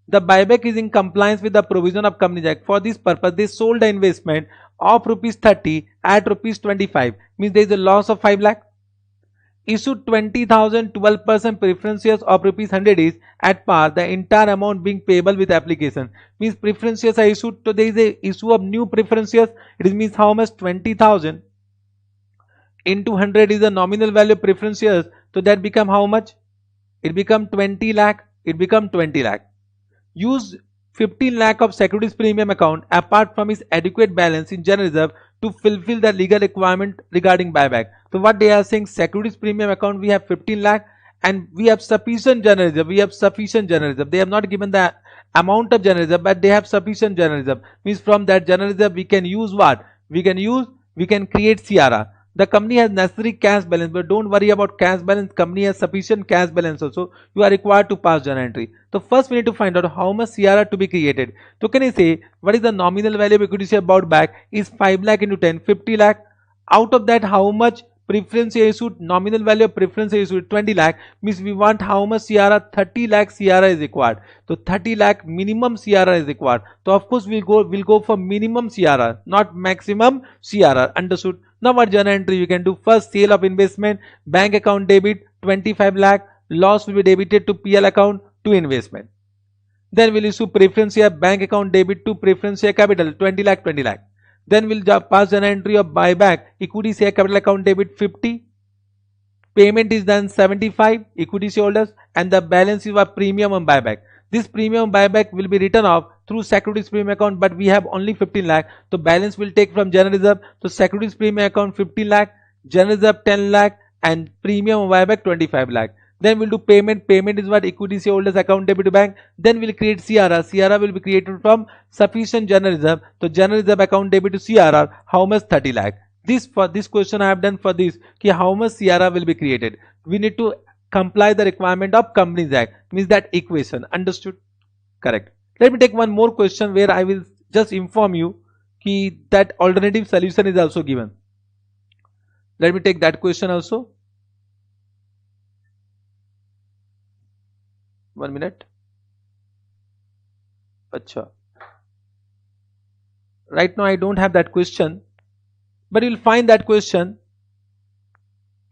The buyback is in compliance with the provision of Companies Act. For this purpose, they sold the investment of rupees 30 at rupees 25. Means there is a loss of 5 lakh. Issued 20,000 12% preference shares of rupees 100 each at par, the entire amount being payable with application. Means preference shares are issued, so there is a issue of new preference shares. It means how much? 20,000 into 100 is the nominal value of preference shares. So that become how much? It become 20 lakh. Use 15 lakh of securities premium account apart from his adequate balance in general reserve to fulfill the legal requirement regarding buyback. So what they are saying, securities premium account we have 15 lakh and we have sufficient general reserve. They have not given the amount of general reserve, but they have sufficient general reserve. Means from that general reserve we can use what? We can create CRA. The company has necessary cash balance, but don't worry about cash balance. Company has sufficient cash balance also. You are required to pass journal entry. So first we need to find out how much CRA to be created. So can I say, what is the nominal value of equity share bought back is 5 lakh into 10, 50 lakh. Out of that, how much preference share issued? Nominal value of preference share issued 20 lakh. Means we want how much CRA? 30 lakh CRA is required. So 30 lakh minimum CRA is required. So of course we'll go for minimum CRA, not maximum CRA. Understood? Now what journal entry you can do? First, sale of investment, bank account debit 25 lakh, loss will be debited to PL account to investment. Then we'll issue preference share, bank account debit to preference share capital 20 lakh. Then we'll pass journal entry of buyback, equity share capital account debit 50. Payment is done 75 equity shareholders, and the balance is a premium on buyback. This premium buyback will be written off through securities premium account, but we have only 15 lakh. So balance will take from general reserve. So securities premium account 15 lakh, general reserve 10 lakh, and premium buyback 25 lakh. Then we'll do payment. Payment is what? Equity shareholders account debit to bank. Then we'll create CRA. CRA will be created from sufficient general reserve. So general reserve account debit to CRA. How much? 30 lakh. For this question I have done for this. How much CRA will be created? We need to comply the requirement of Companies Act. Means that equation. Understood? Correct. Let me take one more question where I will just inform you that alternative solution is also given. Let me take that question also. 1 minute. Acha. Right now I don't have that question, but you'll find that question.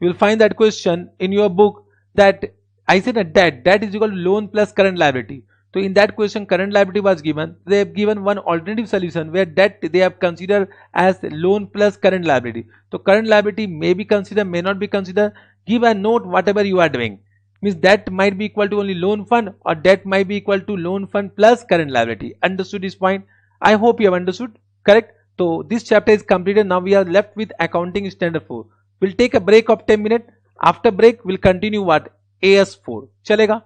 You'll find that question in your book, that I said a debt is equal to loan plus current liability. So in that question, current liability was given. They have given one alternative solution where debt they have considered as loan plus current liability. So current liability may be considered, may not be considered. Give a note whatever you are doing. Means that might be equal to only loan fund, or debt might be equal to loan fund plus current liability. Understood this point? I hope you have understood. Correct? So this chapter is completed. Now we are left with accounting standard 4. We'll take a break of 10 minutes. After break, we'll continue what? AS4. Chalega?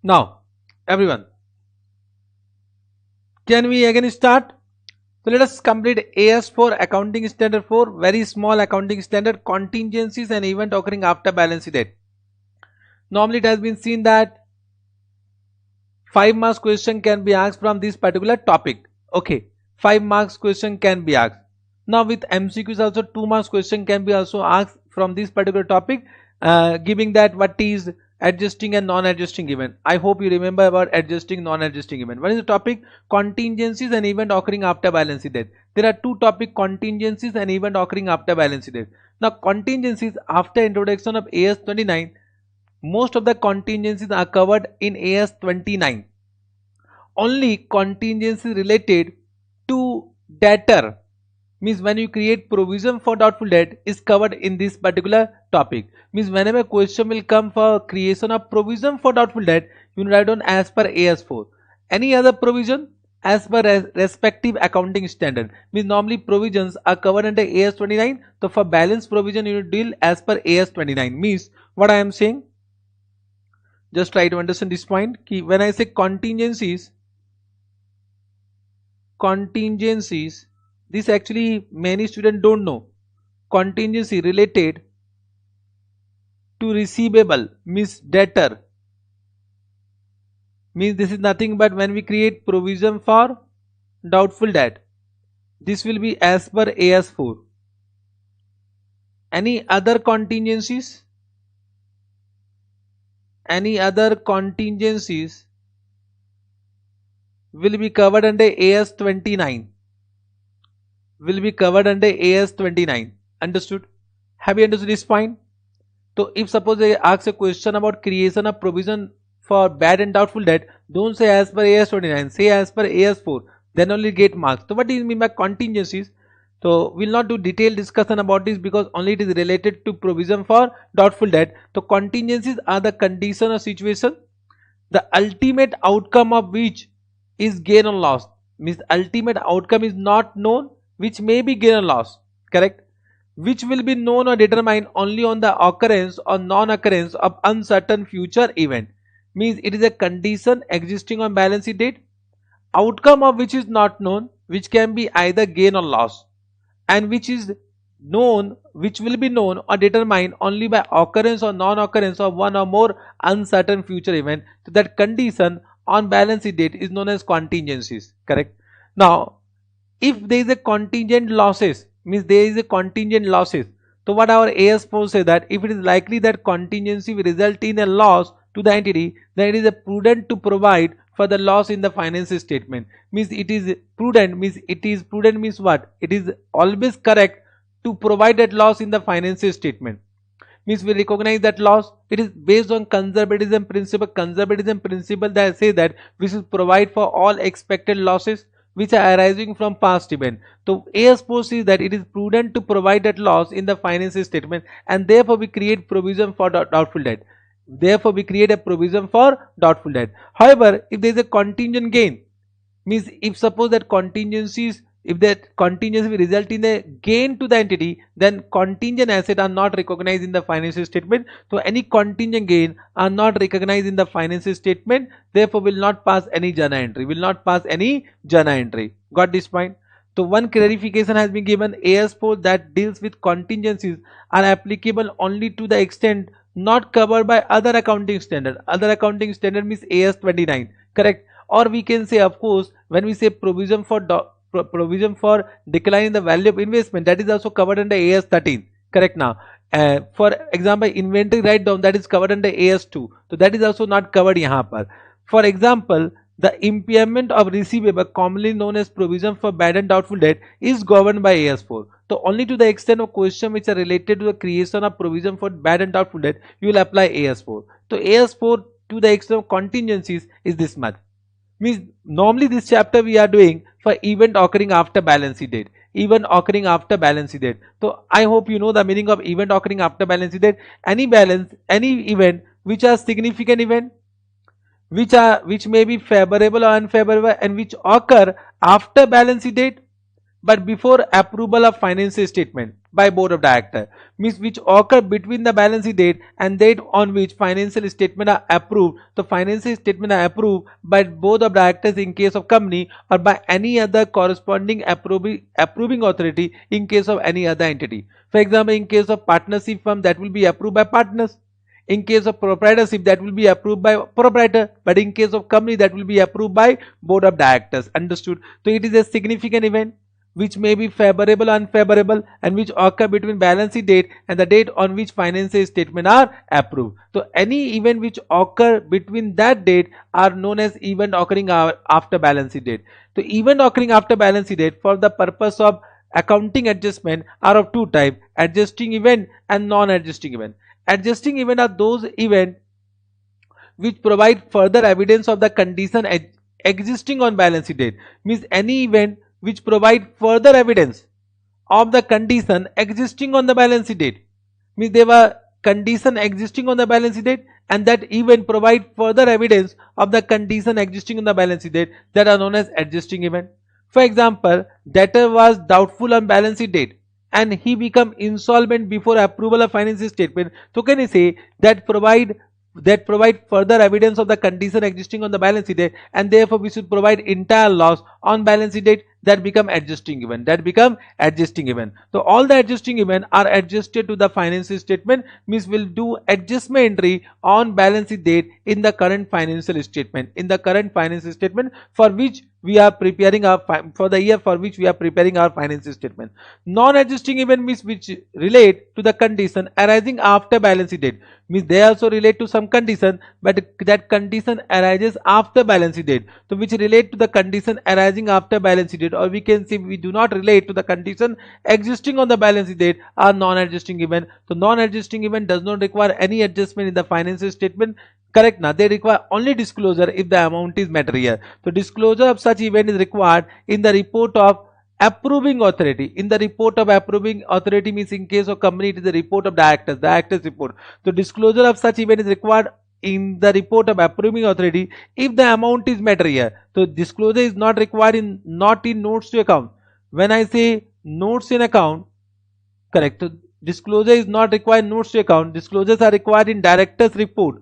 Now, everyone, can we again start? So let us complete AS4 accounting standard 4, very small accounting standard, contingencies and event occurring after balance date. Normally it has been seen that 5 marks question can be asked from this particular topic. Okay, 5 marks question can be asked. Now with MCQs also 2 marks question can be also asked from this particular topic, giving that what is adjusting and non-adjusting event. I hope you remember about adjusting, non-adjusting event. What is the topic? Contingencies and event occurring after balance date. There are two topic, contingencies and event occurring after balance date. Now contingencies, after introduction of AS 29, most of the contingencies are covered in AS 29. Only contingencies related to debtor, means when you create provision for doubtful debt, is covered in this particular topic. Means whenever question will come for creation of provision for doubtful debt, you write down as per AS4. Any other provision as per respective accounting standard. Means normally provisions are covered under AS 29. So for balance provision you deal as per AS 29. Means what I am saying, just try to understand this point. When I say contingencies, this actually many students don't know. Contingency related to receivable, means debtor, means this is nothing but when we create provision for doubtful debt, this will be as per AS4. Any other contingencies? Any other contingencies will be covered under AS 29. Will be covered under AS 29. Understood? Have you understood this point? So if suppose they ask a question about creation of provision for bad and doubtful debt, don't say as per AS 29, say as per AS4, then only get marks. So what do you mean by contingencies? So we'll not do detailed discussion about this because only it is related to provision for doubtful debt. So contingencies are the condition or situation, the ultimate outcome of which is gain or loss. Means ultimate outcome is not known, which may be gain or loss. Correct? Which will be known or determined only on the occurrence or non-occurrence of uncertain future event. Means it is a condition existing on balance sheet date, outcome of which is not known, which can be either gain or loss, and which is known, which will be known or determined only by occurrence or non-occurrence of one or more uncertain future event. So that condition on balance sheet date is known as contingencies. Correct? Now if there is a contingent losses, means there is a contingent losses. So what our AS4 say that if it is likely that contingency will result in a loss to the entity, then it is a prudent to provide for the loss in the financial statement. Means it is prudent, means what? It is always correct to provide that loss in the financial statement. Means we recognize that loss. It is based on conservatism principle. Conservatism principle that say that we should provide for all expected losses which are arising from past event. So AS4 says that it is prudent to provide that loss in the financial statement, and therefore we create provision for doubtful debt. Therefore we create a provision for doubtful debt. However, if there is a contingent gain, means if suppose that contingencies, if that contingency will result in a gain to the entity, then contingent assets are not recognized in the financial statement. So any contingent gain are not recognized in the financial statement, therefore will not pass any journal entry, Got this point? So one clarification has been given. AS4 that deals with contingencies are applicable only to the extent not covered by other accounting standard. Other accounting standard means AS 29. Correct? Or we can say, of course, when we say provision for decline in the value of investment, that is also covered under AS 13. Correct? Now for example, inventory write down, that is covered under AS 2, so that is also not covered yahan par. For example, the impairment of receivable, commonly known as provision for bad and doubtful debt, is governed by AS4. So only to the extent of question which are related to the creation of provision for bad and doubtful debt, you will apply AS4. So AS4 to the extent of contingencies is this much. Means normally this chapter we are doing for event occurring after balance sheet date. So I hope you know the meaning of event occurring after balance sheet date. Any event which are significant event, which may be favorable or unfavorable, and which occur after balance sheet date, but before approval of financial statement by board of director, means which occur between the balance sheet date and date on which financial statement are approved. The financial statement are approved by board of directors in case of company, or by any other corresponding approving authority in case of any other entity. For example, in case of partnership firm, that will be approved by partners. In case of proprietorship, that will be approved by proprietor, but in case of company, that will be approved by board of directors. Understood? So it is a significant event which may be favorable or unfavorable, and which occur between balance sheet date and the date on which financial statement are approved. So any event which occur between that date are known as event occurring after balance sheet date. So event occurring after balance sheet date for the purpose of accounting adjustment are of two types: adjusting event and non-adjusting event. Adjusting event are those events which provide further evidence of the condition existing on balance sheet date. Means any event which provide further evidence of the condition existing on the balance sheet date. Means there were condition existing on the balance sheet date, and that event provide further evidence of the condition existing on the balance sheet date, that are known as adjusting event. For example, debtor was doubtful on balance sheet date and he become insolvent before approval of financial statement. So can you say that provide further evidence of the condition existing on the balance sheet date, and therefore we should provide entire loss on balance sheet date? That become adjusting event. So all the adjusting event are adjusted to the financial statement. Means will do adjustment entry on balance sheet date in the current financial statement. For which we are preparing our for the year for which we are preparing our financial statement. Non-adjusting event means which relate to the condition arising after balance sheet date. Means they also relate to some condition, but that condition arises after balance sheet date. So which relate to the condition arising after balance sheet date, or we can say we do not relate to the condition existing on the balance sheet date, are non-adjusting event. So non-adjusting event does not require any adjustment in the financial statement. Correct? Now they require only disclosure if the amount is material. So disclosure of such event is required in the report of approving authority. In the report of approving authority means in case of company it is the report of directors report. So disclosure of such event is required in the report of approving authority if the amount is material. So disclosure is not required in notes to account. When I say notes in account, correct. So disclosure is not required in notes to account. Disclosures are required in directors report.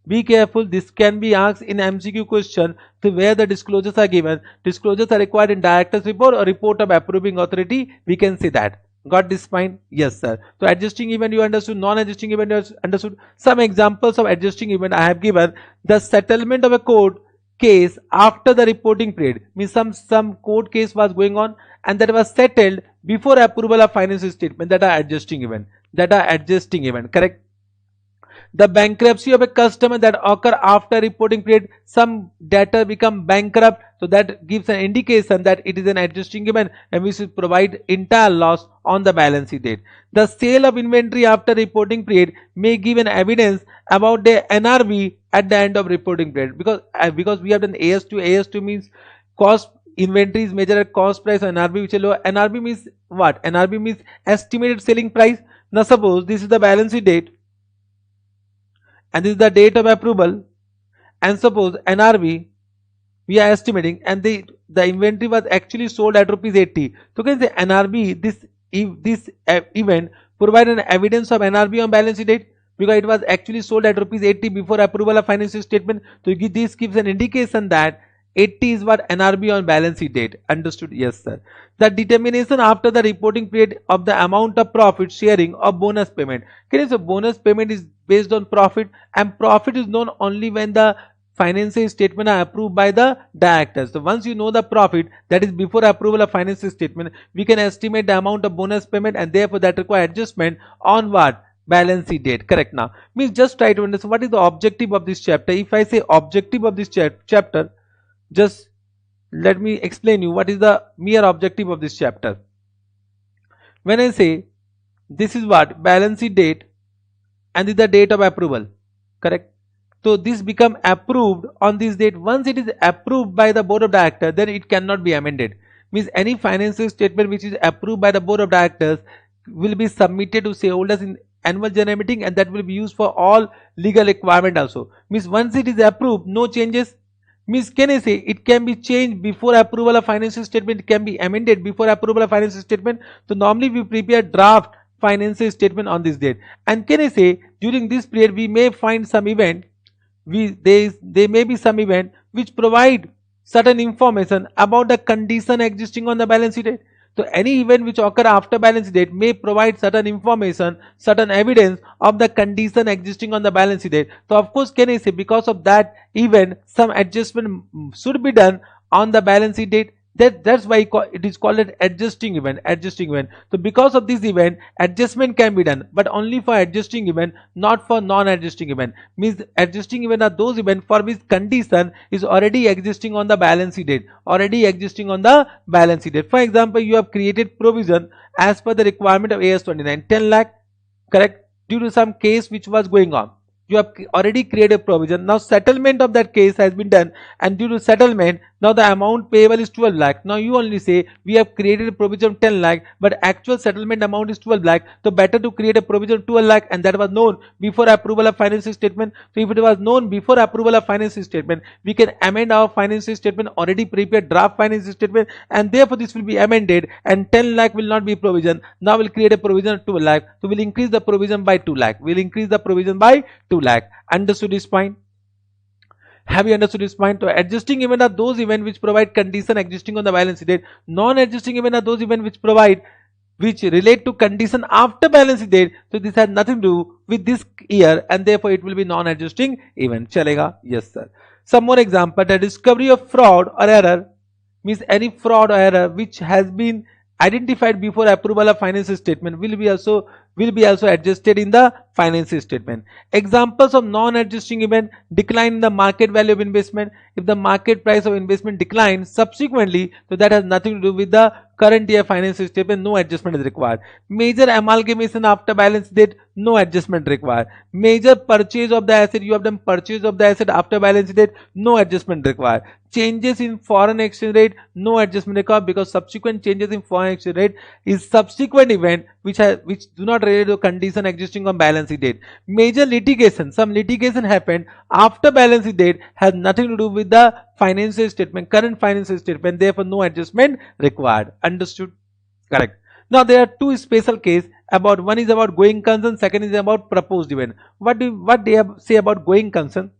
Be careful, this can be asked in MCQ question, so where the disclosures are given. Disclosures are required in director's report or report of approving authority. We can say that. Got this fine? Yes, sir. So adjusting event you understood, non-adjusting event you understood. Some examples of adjusting event I have given. The settlement of a court case after the reporting period. Means some court case was going on and that was settled before approval of financial statement. That are adjusting event. Correct? The bankruptcy of a customer that occur after reporting period. Some debtor become bankrupt, so that gives an indication that it is an adjusting event and we should provide entire loss on the balance sheet date. The sale of inventory after reporting period may give an evidence about the NRV at the end of reporting period, because we have done AS2 means cost. Inventory is measured at cost price, or NRV which is low. NRV means what? NRV means estimated selling price. Now suppose this is the balance sheet date and this is the date of approval, and suppose NRV we are estimating, and the inventory was actually sold at rupees 80. So can say NRV, this event provide an evidence of NRV on balance sheet date, because it was actually sold at rupees 80 before approval of financial statement. So this gives an indication that 80 is what NRV on balance sheet date. Understood? Yes, sir. The determination after the reporting period of the amount of profit sharing or bonus payment. Okay, so bonus payment is based on profit, and profit is known only when the financial statement are approved by the directors. So once you know the profit, that is before approval of financial statement, we can estimate the amount of bonus payment, and therefore that require adjustment on what? Balance sheet date. Correct? Now means just try to understand what is the objective of this chapter. If I say objective of this chapter, just let me explain you what is the mere objective of this chapter. When I say this is what? Balance sheet date, and this is the date of approval. Correct? So this become approved on this date. Once it is approved by the board of directors, then it cannot be amended. Means any financial statement which is approved by the board of directors will be submitted to shareholders in annual general meeting, and that will be used for all legal requirement also. Means once it is approved, no changes. Means can I say it can be changed before approval of financial statement, it can be amended before approval of financial statement. So normally we prepare draft financial statement on this date. And can I say during this period we may find some event, there may be some event which provide certain information about the condition existing on the balance sheet date. So any event which occur after balance date may provide certain information, certain evidence of the condition existing on the balance date. So of course can I say because of that event some adjustment should be done on the balance sheet date. That's why it is called an adjusting event. So because of this event adjustment can be done, but only for adjusting event, not for non-adjusting event. Means adjusting event are those events for which condition is already existing on the balance sheet date. For example, you have created provision as per the requirement of AS 29, 10 lakh, correct, due to some case which was going on. You have already created a provision. Now settlement of that case has been done, and due to settlement now the amount payable is 12 lakh. Now you only say we have created a provision of 10 lakh, but actual settlement amount is 12 lakh. So better to create a provision of 12 lakh, and that was known before approval of financial statement. So if it was known before approval of financial statement, we can amend our financial statement, already prepared draft financial statement, and therefore this will be amended, and 10 lakh will not be provision. Now we'll create a provision of 12 lakh. So we'll increase the provision by 2 lakh. Two lakh. Understood this point? Have you understood this point? So adjusting event are those events which provide condition existing on the balance sheet date. Non-adjusting event are those events which relate to condition after balance sheet date. So this has nothing to do with this year, and therefore it will be non-adjusting event. Chalega? Yes sir. Some more example. The discovery of fraud or error means any fraud or error which has been identified before approval of financial statement will be also adjusted in the financial statement. Examples of non-adjusting event: decline in the market value of investment. If the market price of investment declines subsequently, so that has nothing to do with the current year financial statement, no adjustment is required. Major amalgamation after balance date, no adjustment required. Major purchase of the asset, you have done purchase of the asset after balance date, no adjustment required. Changes in foreign exchange rate, no adjustment required, because subsequent changes in foreign exchange rate is subsequent event which do not relate to condition existing on balance sheet date. Major litigation, some litigation happened after balance sheet date, has nothing to do with the financial statement, current financial statement, therefore no adjustment required. Understood? Correct. Now there are two special cases about, one is about going concern, second is about proposed event. What they say about going concern?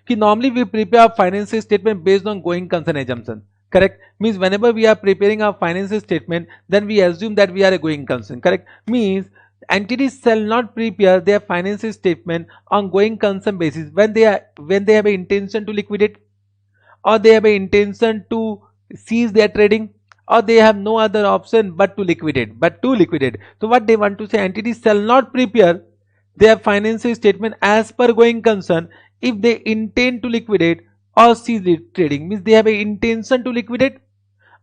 Normally we prepare our financial statement based on going concern assumption. Correct? Means whenever we are preparing our financial statement, then we assume that we are a going concern. Correct? Means entities shall not prepare their financial statement on going concern basis when they have an intention to liquidate, or they have an intention to cease their trading, or they have no other option but to liquidate. So what they want to say, entities shall not prepare their financial statement as per going concern if they intend to liquidate or cease trading. Means they have an intention to liquidate,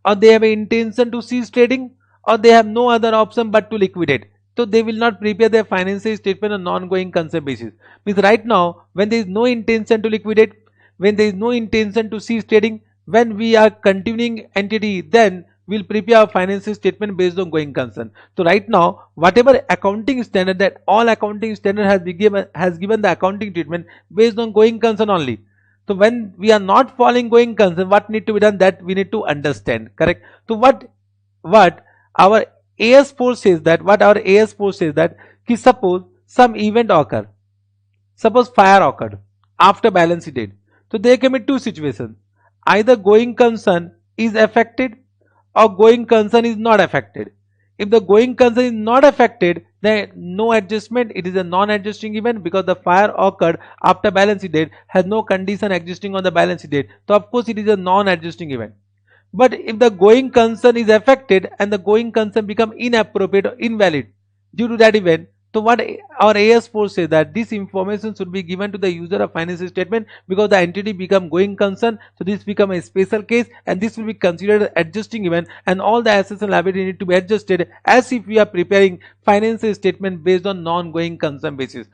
or they have an intention to cease trading, or they have no other option but to liquidate. So they will not prepare their financial statement on non-going concern basis. Means right now when there is no intention to liquidate, when there is no intention to cease trading, when we are continuing entity, then we'll prepare our financial statement based on going concern. So right now whatever accounting standard, that all accounting standard has given the accounting treatment based on going concern only. So when we are not following going concern, what need to be done, that we need to understand. Correct? So what our AS4 says that, suppose some event occur, suppose fire occurred after balance date. So there can be two situations: either going concern is affected or going concern is not affected. If the going concern is not affected, then no adjustment, it is a non-adjusting event, because the fire occurred after balance date, has no condition existing on the balance date. So of course it is a non-adjusting event. But if the going concern is affected and the going concern become inappropriate or invalid due to that event, so what our AS4 says that this information should be given to the user of financial statement, because the entity become going concern. So this become a special case, and this will be considered an adjusting event, and all the assets and liability need to be adjusted as if we are preparing financial statement based on non-going concern basis.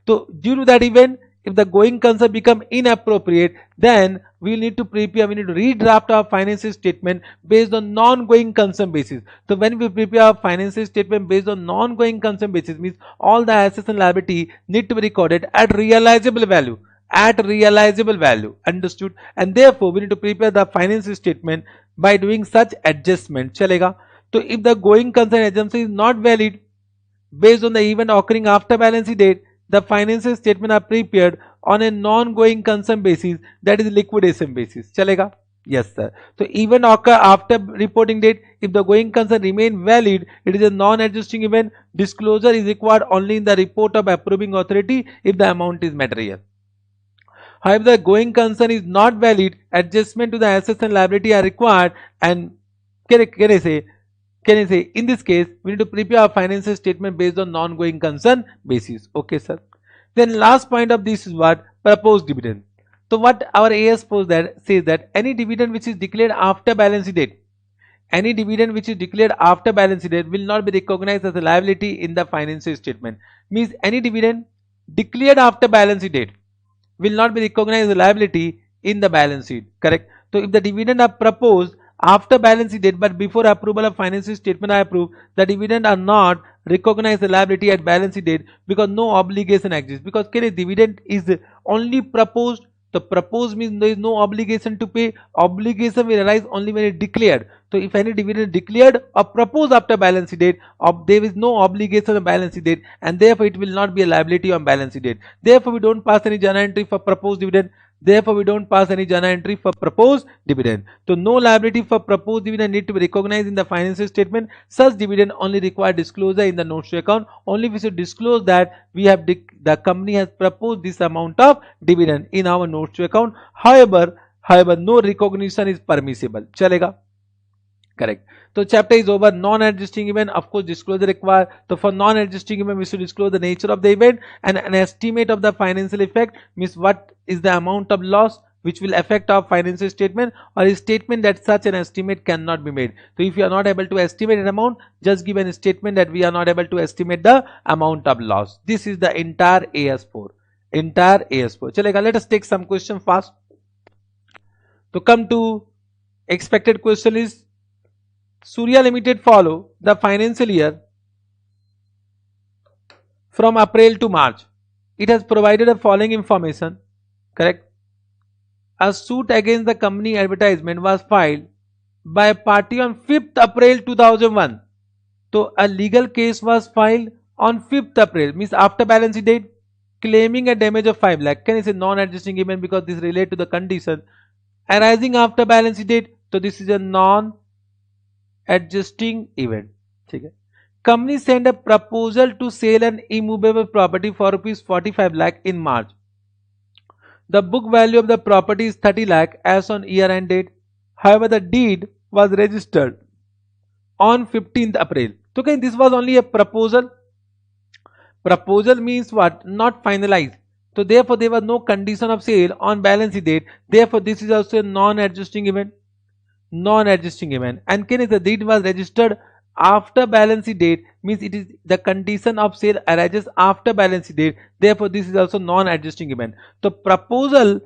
So due to that event, if the going concern become inappropriate, then we need to redraft our financial statement based on non-going concern basis. So when we prepare our financial statement based on non-going concern basis, means all the assets and liability need to be recorded at realizable value. at realizable value. Understood? And therefore we need to prepare the financial statement by doing such adjustment. Chalega. So if the going concern assumption is not valid based on the event occurring after balance sheet date, the financial statement are prepared on a non-going concern basis, that is liquidation basis. Chalega? Yes, sir. So even occur after reporting date, if the going concern remain valid, it is a non-adjusting event. Disclosure is required only in the report of approving authority if the amount is material. However, the going concern is not valid, adjustment to the assets and liability are required, and can I say in this case we need to prepare our financial statement based on non-going concern basis. Okay, sir. Then last point of this is what? Proposed dividend. So what our AS says that any dividend which is declared after balance sheet date, any dividend which is declared after balance sheet date will not be recognized as a liability in the financial statement. Means any dividend declared after balance sheet date will not be recognized as a liability in the balance sheet. Correct? So if the dividend are proposed after balance sheet date but before approval of financial statement are approved, the dividend are not recognized as a liability at balance sheet date because no obligation exists. Because dividend is only proposed. The proposed means there is no obligation to pay. Obligation will arise only when it declared. So if any dividend declared or proposed after balance sheet date, there is no obligation on balance sheet date, and therefore it will not be a liability on balance sheet date. Therefore we don't pass any journal entry for proposed dividend. Therefore we don't pass any journal entry for proposed dividend. So no liability for proposed dividend need to be recognized in the financial statement. Such dividend only require disclosure in the notes to account. Only we should disclose that we have the company has proposed this amount of dividend in our notes to account. However, no recognition is permissible. Chalega? Correct. So chapter is over. Non-adjusting event, of course disclosure required. So for non-adjusting event we should disclose the nature of the event and an estimate of the financial effect, means what is the amount of loss which will affect our financial statement, or a statement that such an estimate cannot be made. So if you are not able to estimate an amount, just give a statement that we are not able to estimate the amount of loss. This is the entire AS4. Entire AS4. Chalega, let us take some question fast. To come to expected question is, Surya Limited follow the financial year from April to March. It has provided the following information. Correct? A suit against the company advertisement was filed by a party on 5th April 2001. So a legal case was filed on 5th April, means after balance sheet date, claiming a damage of 5 lakh. Can I say non-adjusting event because this relates to the condition arising after balance sheet date. So this is a non-adjusting event. Okay. Company sent a proposal to sell an immovable property for rupees 45 lakh in March. The book value of the property is 30 lakh as on year end date. However, the deed was registered on 15th April. So okay, this was only a proposal. Proposal means what? Not finalized. So therefore there was no condition of sale on balance sheet date. Therefore this is also a non-adjusting event. Non-adjusting event. And can the deed was registered after balance sheet date, means it is the condition of sale arises after balance sheet date. Therefore this is also non-adjusting event. So proposal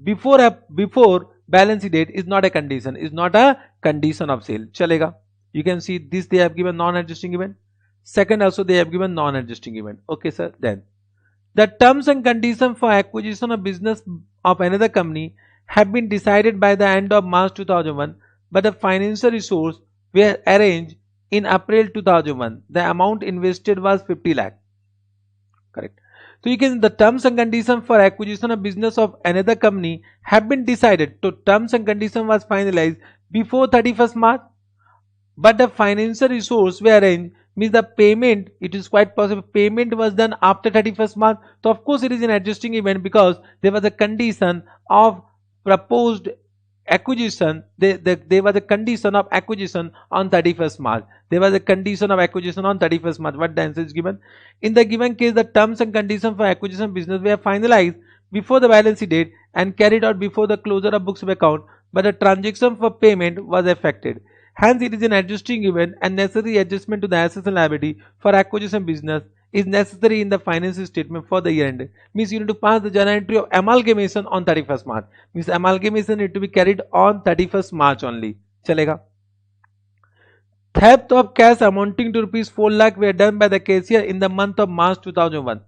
before balance sheet date is not a condition, is not a condition of sale. Chalega? You can see this they have given non-adjusting event. Second also they have given non-adjusting event. Okay, sir. Then the terms and conditions for acquisition of business of another company have been decided by the end of March 2001, but the financial resource were arranged in April 2001. The amount invested was 50 lakh. Correct. So you can, the terms and conditions for acquisition of business of another company have been decided. So terms and condition was finalized before 31st March, but the financial resource were arranged, means the payment, it is quite possible payment was done after 31st March. So of course it is an adjusting event because there was a condition of proposed acquisition. There was a condition of acquisition on 31st March. There was a condition of acquisition on 31st March. What the answer is given? In the given case, the terms and conditions for acquisition business were finalized before the balance sheet date and carried out before the closure of books of account, but the transaction for payment was affected. Hence, it is an adjusting event and necessary adjustment to the assets and liability for acquisition business is necessary in the financial statement for the year end. Means you need to pass the journal entry of amalgamation on 31st March. Means amalgamation need to be carried on 31st March only. Chalega? Theft of cash amounting to rupees 4 lakh were done by the cashier in the month of March 2001,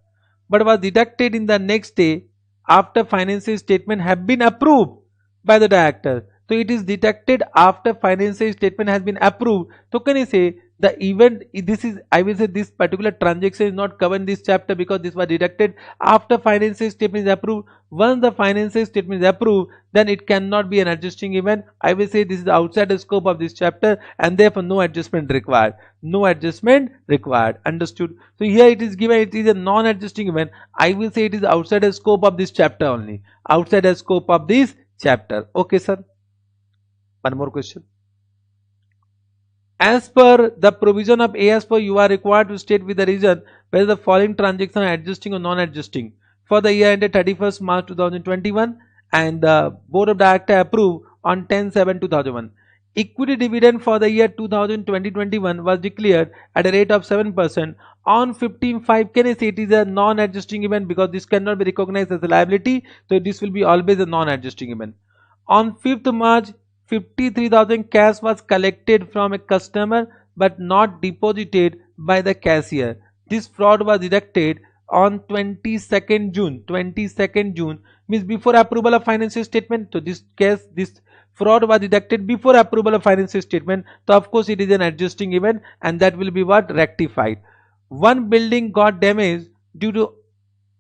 but was deducted in the next day after financial statement have been approved by the director. So it is detected after financial statement has been approved. So can you say the event, this is, I will say this particular transaction is not covered in this chapter because this was detected after financial statement is approved. Once the financial statement is approved, then it cannot be an adjusting event. I will say this is outside the scope of this chapter and therefore no adjustment required. No adjustment required. Understood? So here it is given it is a non-adjusting event. I will say it is outside the scope of this chapter only. Outside the scope of this chapter. Okay, sir. One more question. As per the provision of AS for you are required to state with the reason whether the following transactions are adjusting or non-adjusting for the year ended 31st March 2021 and the Board of Directors approved on 10/7/2001. Equity dividend for the year 2020-21 was declared at a rate of 7% on 15/5. Can I say it is a non-adjusting event because this cannot be recognized as a liability, so this will be always a non-adjusting event. On 5th March, 53,000 cash was collected from a customer but not deposited by the cashier. This fraud was detected on 22nd June. 22nd June means before approval of financial statement. So this case, this fraud was detected before approval of financial statement. So of course it is an adjusting event and that will be what? Rectified. One building got damaged due to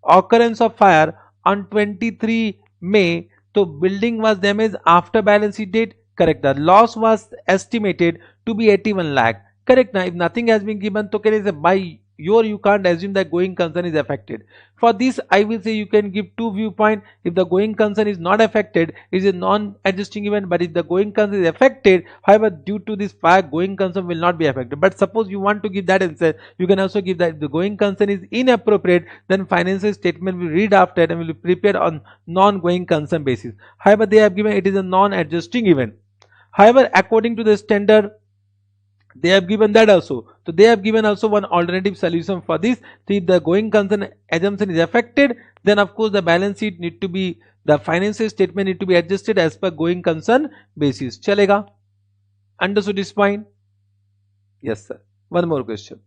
occurrence of fire on 23 May. So building was damaged after balance sheet date. Correct. The loss was estimated to be 81 lakh. Correct. Now if nothing has been given, so can I say by your you can't assume that going concern is affected. For this I will say you can give two viewpoint. If the going concern is not affected, it is a non-adjusting event, but if the going concern is affected, however due to this fire going concern will not be affected. But suppose you want to give that answer, you can also give that if the going concern is inappropriate, then financial statement will be redrafted and will be prepared on non-going concern basis. However they have given it is a non-adjusting event. However according to the standard they have given that also. So they have given also one alternative solution for this. So if the going concern assumption is affected, then of course the balance sheet need to be, the financial statement need to be adjusted as per going concern basis. Chalega? Understood this point? Yes sir. One more question.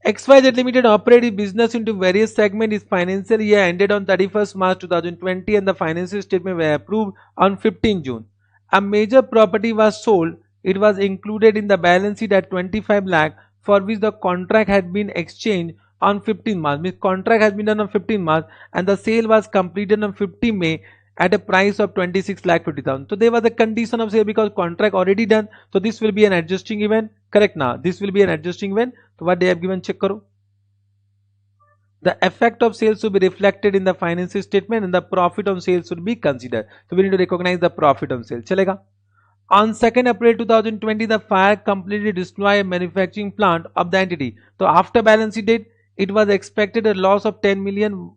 XYZ Limited operated business into various segments. Its financial year ended on 31st March 2020 and the financial statement were approved on 15 June. A major property was sold. It was included in the balance sheet at 25 lakh for which the contract had been exchanged on 15 March. Means contract has been done on 15 March and the sale was completed on 15 May at a price of 26 lakh 50,000. So there was a condition of sale because contract already done. So this will be an adjusting event. Correct now. This will be an adjusting event. So what they have given, check karo. The effect of sales should be reflected in the financial statement and the profit on sales should be considered. So we need to recognize the profit on sale. Chalega? On 2nd April 2020, the fire completely destroyed a manufacturing plant of the entity. So after balance sheet date, it was expected a loss of 10 million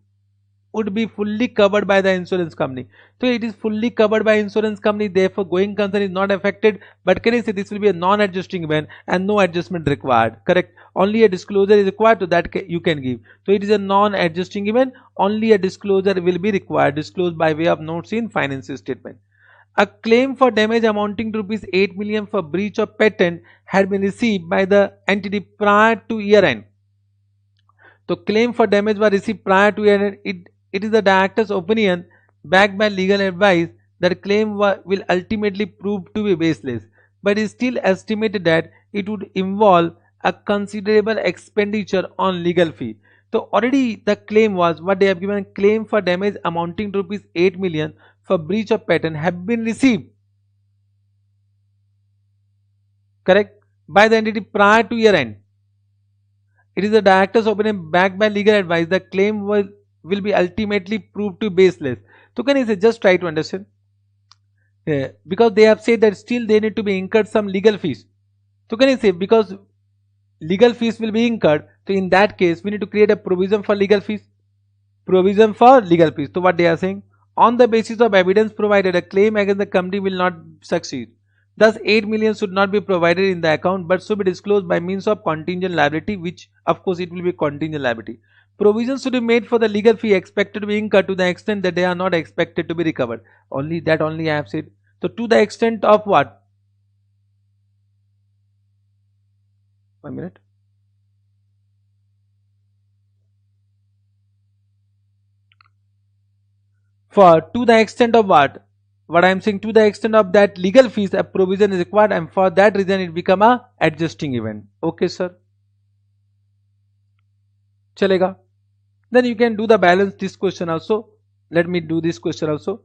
would be fully covered by the insurance company. So it is fully covered by insurance company, therefore going concern is not affected. But can I say this will be a non-adjusting event and no adjustment required. Correct. Only a disclosure is required, to that you can give. So it is a non-adjusting event, only a disclosure will be required, disclosed by way of notes in financial statement. A claim for damage amounting to rupees 8 million for breach of patent had been received by the entity prior to year end. So claim for damage was received prior to year end. It is the director's opinion backed by legal advice that claim will ultimately prove to be baseless, but it is still estimated that it would involve a considerable expenditure on legal fee. So already the claim was what they have given, claim for damage amounting to rupees 8 million for breach of patent have been received, correct, by the entity prior to year end. It is the director's opinion backed by legal advice that claim will be ultimately proved to baseless. So can I say just try to understand? Because they have said that still they need to be incurred some legal fees. So can I say because legal fees will be incurred, so in that case we need to create a provision for legal fees. Provision for legal fees. So what they are saying? On the basis of evidence provided, a claim against the company will not succeed. Thus 8 million should not be provided in the account but should be disclosed by means of contingent liability, which of course it will be contingent liability. Provisions should be made for the legal fee expected to be incurred to the extent that they are not expected to be recovered. Only that only I have said. So to the extent of what? 1 minute. For to the extent of what I am saying, to the extent of that legal fees a provision is required, and for that reason it become a adjusting event. Okay sir, chalega. Then you can do the balance this question also. Let me do this question also.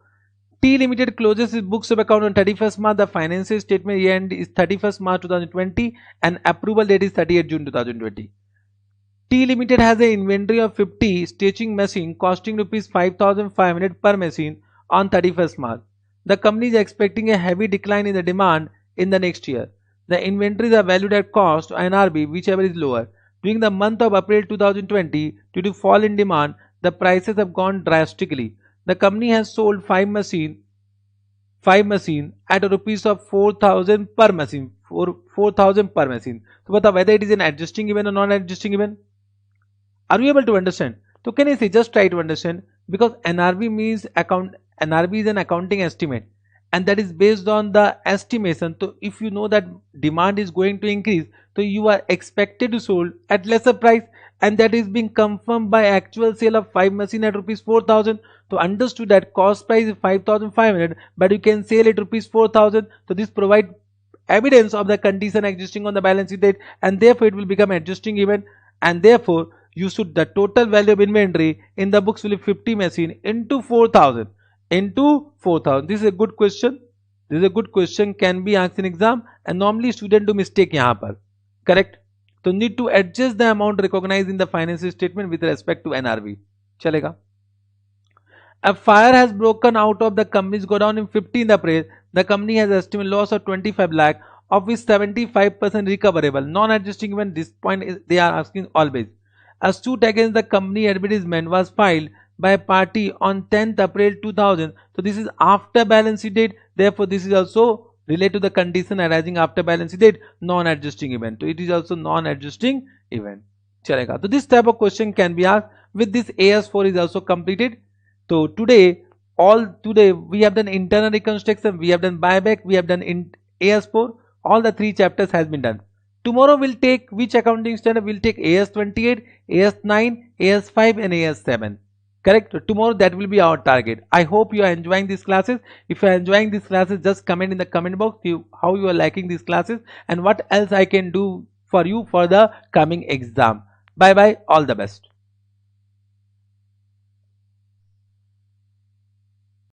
T Limited closes its books of account on 31st March. The financial statement year end is 31st March 2020 and approval date is 30th June 2020. T Limited has an inventory of 50 stitching machine costing rupees 5,500 per machine on 31st March. The company is expecting a heavy decline in the demand in the next year. The inventories are valued at cost NRB, whichever is lower. During the month of April 2020, due to fall in demand, the prices have gone drastically. The company has sold 5 machine at a rupees of 4,000 per machine. 4,000 per machine. So, whether it is an adjusting event or non-adjusting event? Are you able to understand? So can I say, just try to understand, because NRV means NRV is an accounting estimate, and that is based on the estimation. So if you know that demand is going to increase, so you are expected to sold at lesser price, and that is being confirmed by actual sale of 5 machine at rupees 4,000. So understood that cost price is 5,500, but you can sell it rupees 4,000. So this provide evidence of the condition existing on the balance sheet date, and therefore it will become adjusting event, and therefore you should, the total value of inventory in the books will be 50 machine into 4,000 into 4,000. This is a good question. This is a good question, can be asked in exam, and normally student do mistake यहाँ पर. Correct? So need to adjust the amount recognized in the financial statement with respect to NRV. चलेगा? A fire has broken out of the company's godown in 15th April. The company has estimated loss of 25 lakh, of which 75% recoverable. Non-adjusting event, this point is, they are asking always. A suit against the company advertisement was filed by a party on 10th April 2000. So this is after balance sheet date. Therefore, this is also related to the condition arising after balance sheet date, non-adjusting event. So it is also non-adjusting event. Chalega. So this type of question can be asked. With this, AS4 is also completed. So today we have done internal reconstruction, we have done buyback, we have done in AS4. All the 3 chapters has been done. Tomorrow we'll take which accounting standard? We'll take AS28, AS9, AS5 and AS7. Correct? Tomorrow that will be our target. I hope you are enjoying these classes. If you are enjoying these classes, just comment in the comment box how you are liking these classes and what else I can do for you for the coming exam. Bye bye. All the best.